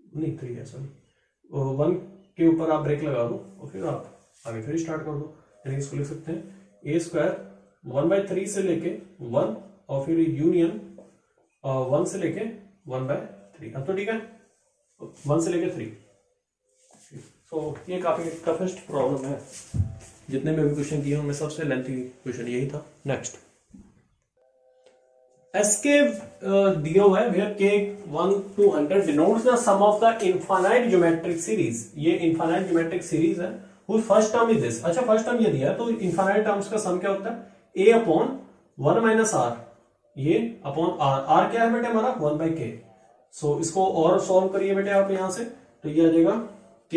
नहीं 3 है सॉरी, 1 के ऊपर आप ब्रेक लगा दो और फिर आप आगे फिर स्टार्ट कर दो, यानी इसको लिख सकते हैं ए स्क्वायर 1/3 से लेके 1 और फिर यूनियन 1 से लेके 1/3। अब तो ठीक है, 1 से लेके 3। तो ये काफी टफेस्ट प्रॉब्लम है, जितने में भी क्वेश्चन किए उनमें सबसे लेंथी क्वेश्चन यही था। नेक्स्ट एसके दिया हुआ है वेयर के 1 to 100 denotes the sum of the infinite geometric series. ये इनफाइनाइट ज्योमेट्रिक सीरीज है, whose first term is this. अच्छा फर्स्ट टर्म ये दिया है, तो इनफाइनाइट टर्म्स का सम क्या होता है, a अपॉन 1 माइनस आर, ये अपॉन आर, आर क्या है बेटे हमारा 1/k। सो इसको और सॉल्व करिए बेटे आप यहां से, तो ये आ जाएगा k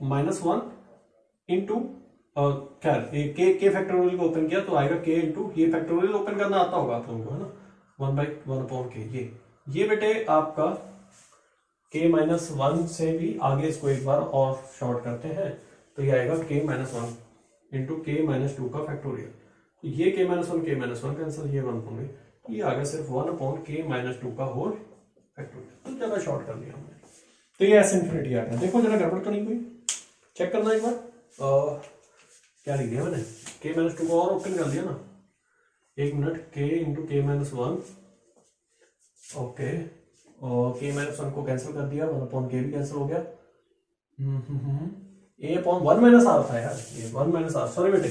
माइनस 1 इंटू खैर के फैक्टोरियल को ओपन किया तो आएगा k इंटू, ये फैक्टोरियल ओपन करना आता होगा आप लोगों को, है ना, 1/1 अपॉन k। ये बेटे आपका k माइनस 1 से भी आगे इसको एक बार और शॉर्ट करते हैं, तो ये आएगा k minus 1 into k minus 2 का फैक्टोरियल। तो ये k माइनस 1 कैंसिल, ये 1 होंगे, तो ये आ गया सिर्फ 1 अपॉन k माइनस 2 का होल फैक्टोरियल। तो ज्यादा शॉर्ट कर दिया हमने, तो ये एस इन्फिनिटी आ गया। देखो जरा गड़बड़ तो नहीं हुई, चेक करना एक बार। क्या लिख दिया मैंने, k माइनस 2 को और ओपन कर दिया ना, एक minute, k into k minus 1, okay, और k माइनस 1 को कैंसिल कर दिया, 1 अपॉन k भी कैंसिल हो गया, a अपॉन 1 माइनस आर था यार, ये 1 माइनस आर, सॉरी बेटे,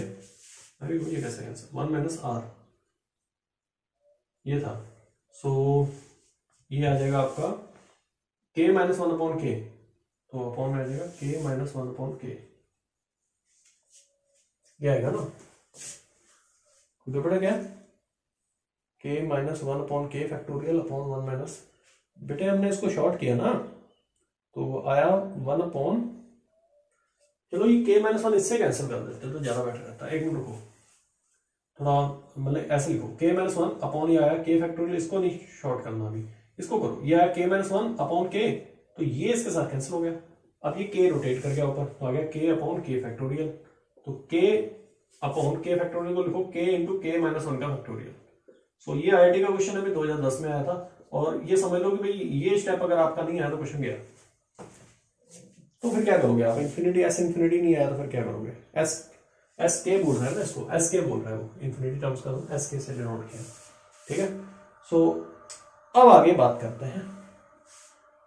अरे ये कैसे कैंसिल, 1 माइनस आर, ये था। सो ये आ जाएगा आपका k माइनस वन अपॉन के, तो अपॉन में आ जाएगा k माइनस वन अपॉन के, ये आएगा ना, गड़बड़ है क्या? k माइनस वन अपॉन के फैक्टोरियल अपॉन वन माइनस, बेटे हमने इसको शॉर्ट किया ना, तो आया वन अपॉन, चलो ये k माइनस वन इससे कैंसिल कर देते तो ज्यादा बेटर रहता है। एक मिनट रुको, थोड़ा मतलब ऐसे लिखो, k माइनस वन अपॉन ये आया k फैक्टोरियल, इसको नहीं शॉर्ट करना अभी, इसको करो, ये आया k minus one upon k, तो ये इसके साथ कैंसिल हो गया। अब ये k रोटेट कर गया ऊपर, तो आ गया k अपॉन k फैक्टोरियल, तो k अपॉन k फैक्टोरियल को लिखो k into k minus one का फैक्टोरियल। सो ये IIT का क्वेश्चन अभी 2010 में आया था, और ये समझ लो कि भाई ये स्टेप अगर आपका नहीं आया तो क्वेश्चन गया। तो फिर क्या करोगे आप, इन्फिनिटी एस इन्फिनिटी नहीं आया तो फिर क्या करोगे, एस के बोल रहा है ना इसको, एस के बोल रहा है वो, इन्फिनिटी टर्म्स का एस के से डिनोट किया, ठीक है। सो अब आगे बात करते हैं,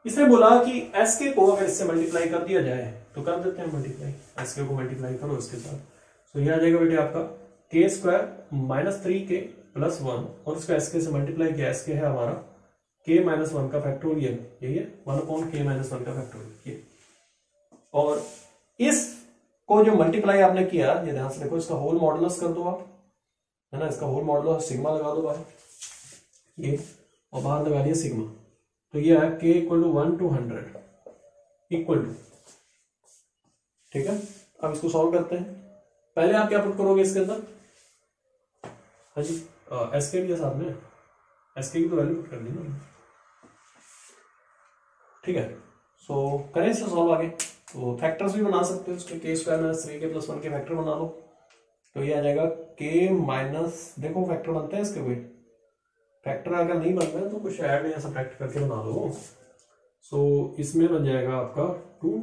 इसने बोला कि एस के को अगर इससे मल्टीप्लाई कर दिया जाए तो कर देते हैं मल्टीप्लाई, एस के को मल्टीप्लाई करो इसके साथ, तो ये आ जाएगा बेटे आपका के स्क्वायर माइनस थ्री के प्लस वन, और उसको एस के से मल्टीप्लाई किया, एस के है हमारा के माइनस वन का फैक्टोरियल, यही है वन अपॉन के माइनस वन का फैक्टोरियल ये, और इस को जो मल्टीप्लाई आपने किया, ये ध्यान से देखो, इसका होल मॉडुलस कर दो आप, है ना, इसका होल मॉडुलस सिग्मा लगा दो बाहर ये, और बाहर लगा दिया सिग्मा, तो ये है k equal to 1 to 100 equal to, ठीक है। अब इसको सॉल्व करते हैं, पहले आप क्या पुट करोगे इसके अंदर, हाँ जी एस के भी है साथ में, एस के की तो वैल्यू पुट कर दी ना, ठीक है। सो करें इससे सॉल्व आगे, तो फैक्टर्स भी बना सकते हो उसके, के स्क्वायर माइनस थ्री के प्लस वन के फैक्टर बना लो, तो ये आ जाएगा के माइनस, देखो फैक्टर बनते हैं इसके, कोई फैक्टर अगर नहीं बनता है तो कुछ ऐड नहीं, ऐसा फैक्टर करके बना लो। सो इसमें बन जाएगा आपका 2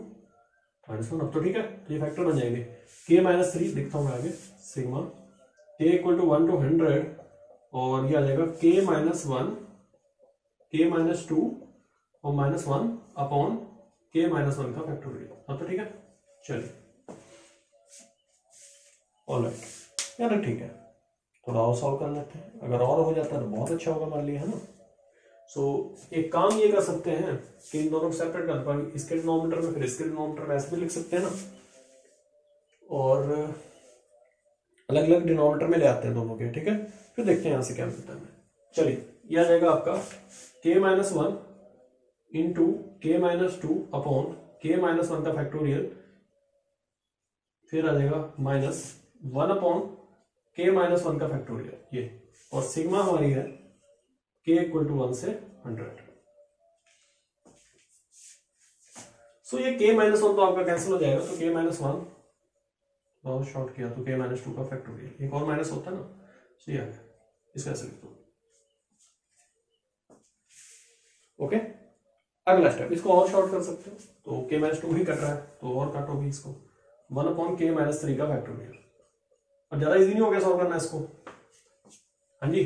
माइनस वन, अब तो ठीक है, तो ये फैक्टर बन जाएंगे, के माइनस थ्री दिखता हूँ मैं आगे, सिग्मा के इक्वल टू 1 to 100, और ये आ जाएगा के माइनस वन, के माइनस टू और माइनस वन अपॉन के माइनस वन का फैक्टोरियल, अब तो ठीक है। चलिए ऑलराइट यार, ठीक है, थोड़ा और सॉल्व कर लेते हैं, अगर और हो जाता है तो बहुत अच्छा होगा मान लिया, है ना। सो एक काम ये कर सकते हैं कि इन दोनों को सेपरेट कर पाएंगे, इसके डिनोमिनेटर में फिर इसके डिनोमिनेटर में ऐसे भी लिख सकते हैं ना, और अलग अलग डिनोमिनेटर में ले आते हैं दोनों के, ठीक है। फिर देखते हैं यहां से क्या मिलता है। चलिए ये आ जाएगा आपका के माइनस वन इंटू के माइनस टू अपॉन के माइनस वन का फैक्टोरियल, फिर आ जाएगा माइनस वन अपॉन के माइनस वन का फैक्टोरियल ये, और सिग्मा हमारी है के इक्वल टू 1 से 100। सो ये के माइनस वन तो आपका कैंसिल हो जाएगा, तो के माइनस वन बहुत शॉर्ट किया तो के माइनस टू का फैक्टोरियल, एक और माइनस होता है ना, सो ये आ गया, इसका ऐसे लिख दो। ओके, अगला स्टेप, इसको और शॉर्ट कर सकते हो, तो के माइनस टू ही कट रहा है तो और काटो भी इसको, 1 अपॉन के माइनस थ्री का फैक्टोरियल। अब ज्यादा इजी नहीं हो गया सॉल्व करना इसको, हाँ जी,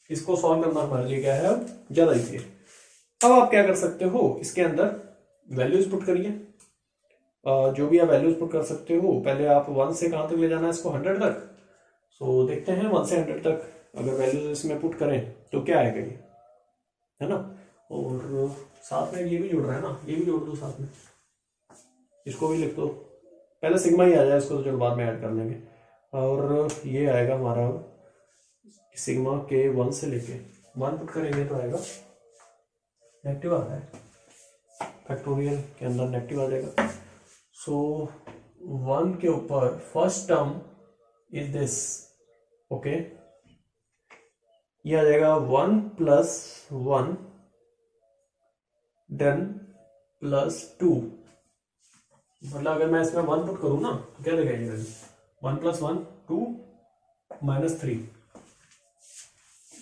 इसको सॉल्व करना हमारे लिए क्या है अब ज्यादा इजी है। अब आप क्या कर सकते हो, इसके अंदर वैल्यूज पुट करिए, जो भी आप वैल्यूज पुट कर सकते हो। पहले आप 1 से कहां तक ले जाना है इसको, 100 तक। सो देखते हैं 1 से 100 तक अगर वैल्यूज इसमें पुट करें तो क्या आएगा ये, है ना। और साथ में ये भी जुड़ रहा है ना, ये भी जोड़ दो साथ में, इसको भी लिख दो, पहले सिग्मा ही आ जाए, इसको तो चलो बाद में ऐड कर लेंगे। और ये आएगा हमारा सिग्मा के 1 से लेके 1 पुट करेंगे तो आएगा नेगेटिव आ रहा है, फैक्टोरियल के अंदर नेगेटिव आ जाएगा। सो 1 के ऊपर first term is this, okay, ये आ जाएगा 1 प्लस 1 देन प्लस 2, मतलब अगर मैं इसमें 1 पुट करूं ना तो क्या देगा ये वैल्यू, 1 प्लस 1 2 माइनस 3,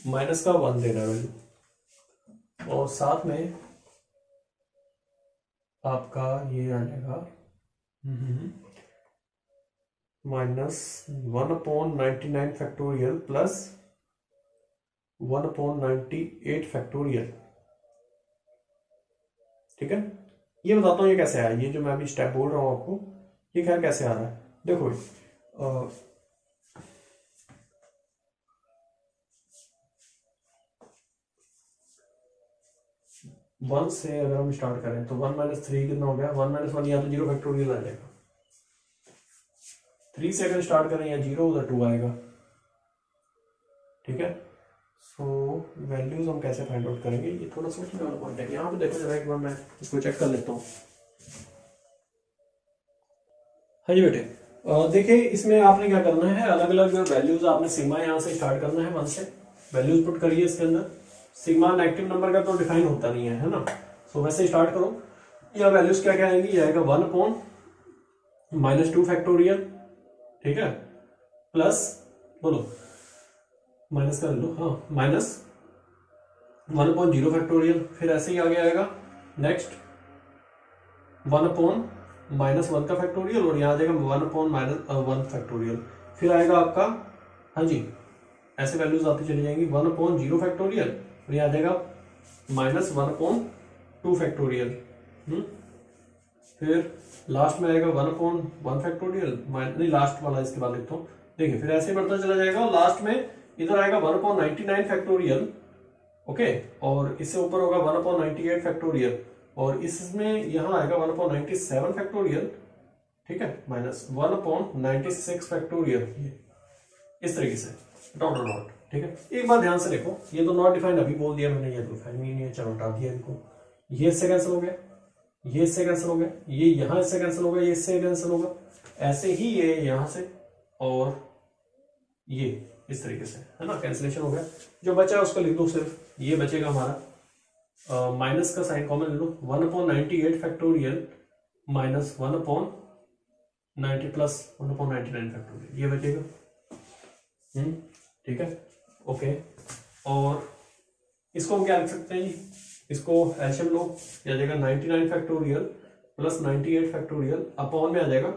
माइनस का 1 दे रहा है वैल्यू, और साथ में आपका ये आ जाएगा minus 1 upon 99 factorial plus 1 upon 98 factorial, ठीक है। ये बताता हूँ ये कैसे आया, ये जो मैं अभी स्टेप बोल रहा हूँ आपको, ये खैर कैसे आ रहा है, देखो 1 से अगर हम स्टार्ट करें तो 1 माइनस 3 कितना हो गया, 1 माइनस 1 या तो 0 फैक्टोरियल आ जाएगा, 3 से अगर स्टार्ट करें या 0 उधर 2 आएगा, ठीक है। सो वैल्यूज हम कैसे फाइंड आउट करेंगे, ये थोड़ा सोचने वाला पॉइंट है। यहाँ पे देखो जरा एक बार मैं इसको चेक कर लेता हूँ। हाँ जी बेटे, देखिए इसमें आपने क्या करना है, अलग अलग वैल्यूज आपने सिग्मा यहाँ से स्टार्ट करना है, 1 से वैल्यूज पुट करिए इसके अंदर। सिग्मा नेगेटिव नंबर का तो डिफाइन होता नहीं है ना, सो वैसे स्टार्ट करो। या वैल्यूज क्या क्या आएंगी, आएगा 1 अपॉन -2 फैक्टोरियल, ठीक है, प्लस बोलो माइनस कर लो, हाँ माइनस 1 अपॉन 0 फैक्टोरियल, फिर ऐसे ही आगे आएगा नेक्स्ट 1 अपॉन -1 का फैक्टोरियल, और यहाँ आ जाएगा 1 अपॉन -1 फैक्टोरियल, फिर आएगा आपका, हाँ जी ऐसे वैल्यूज आती चली जाएंगी 1 अपॉन 0 फैक्टोरियल, और यहाँ आ जाएगा -1 अपॉन 2 फैक्टोरियल, फिर लास्ट में आएगा 1 अपॉन 1 फैक्टोरियल, नहीं लास्ट वाला इसके बाद लिखता हूँ, देखिए फिर ऐसे बढ़ता चला जाएगा, और लास्ट में इधर आएगा 1 अपॉन 99 फैक्टोरियल, ओके, और इससे ऊपर होगा 1 अपॉन 98 फैक्टोरियल, और इसमें यहां आएगा 1 अपॉन 97 फैक्टोरियल, ठीक है, माइनस 1 अपॉन 96 फैक्टोरियल, इस तरीके से डॉट डॉट, ठीक है। एक बार ध्यान से देखो, ये तो नॉट डिफाइंड अभी बोल दिया मैंने, ये डिफाइन नहीं है, चलो हटा दिया इनको, ये इससे कैंसिल हो गया, ये इससे कैंसिल हो गया, ये यहां इससे कैंसिल हो गया, ये इससे कैंसिल होगा, ऐसे ही ये यहां से और ये इस तरीके से, है ना, कैंसिलेशन हो गया। जो बचा उसको लिख दो, सिर्फ ये बचेगा हमारा, माइनस का साइन कॉमन ले लो, 1 upon 98 factorial minus 1 upon 90 plus 1 upon 99 factorial, ये बचेगा, ठीक है, ओके। और इसको हम क्या लिख सकते हैं जी, इसको एलसीएम लो, आ जाएगा 99 फैक्टोरियल प्लस 98 फैक्टोरियल, अपॉन में आ जाएगा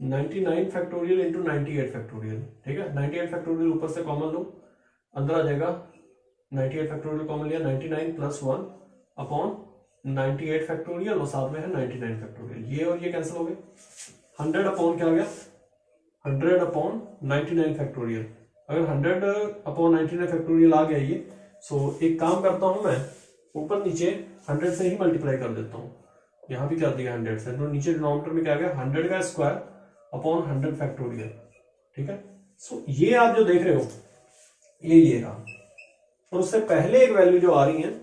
99 फैक्टोरियल इंटू 98 फैक्टोरियल, ठीक है। 98 फैक्टोरियल ऊपर से कॉमन लो, अंदर आ जाएगा 98 फैक्टोरियल कॉमन लिया, 99 प्लस 1 अपॉन 98 फैक्टोरियल, और साथ में है 99 फैक्टोरियल, ये और ये कैंसिल हो गए, 100 अपॉन क्या आ गया, 100 अपॉन 99 फैक्टोरियल। अगर 100 अपॉन 99 फैक्टोरियल आ गया ये, सो एक काम करता हूं मैं, ऊपर नीचे 100 से ही मल्टीप्लाई कर देता हूं, यहां भी कर दिया 100 से, तो नीचे डिनोमिनेटर में क्या आ गया, 100 का स्क्वायर अपॉन 100 फैक्टोरियल, ठीक है। सो ये आप जो देख रहे हो ये रहा, और उससे पहले एक वैल्यू जो आ रही है,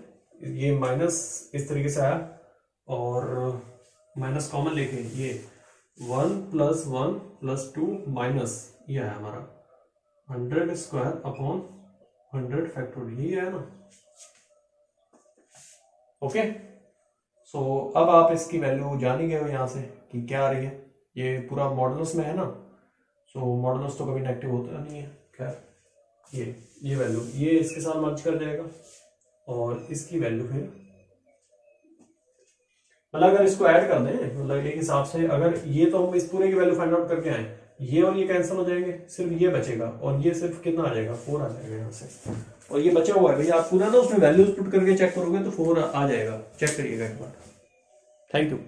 ये माइनस इस तरीके से आया, और माइनस कॉमन लेके ये 1 प्लस 1 प्लस 2 माइनस ये आया हमारा 100 स्क्वायर अपॉन 100 फैक्टोरियल, ये है ना, ओके। सो अब आप इसकी वैल्यू जान ही गए हो यहां से कि क्या आ रही है, ये पूरा मॉडुलस में है ना, सो मॉडुलस तो कभी नेगेटिव होता नहीं है, खैर ये वैल्यू ये इसके साथ मर्ज कर जाएगा, और इसकी वैल्यू फिर मतलब अगर इसको ऐड कर दें, मतलब एक हिसाब से, अगर ये तो हम इस पूरे की वैल्यू फाइंड आउट करके आए, ये और ये कैंसिल हो जाएंगे, सिर्फ ये बचेगा, और ये सिर्फ कितना आ जाएगा, 4 आ जाएगा यहाँ से, और ये बचा हुआ है भैया, आप पूरा ना उसमें वैल्यूज पुट करके चेक करोगे तो 4 आ जाएगा, चेक करिएगा एक बार। Thank you.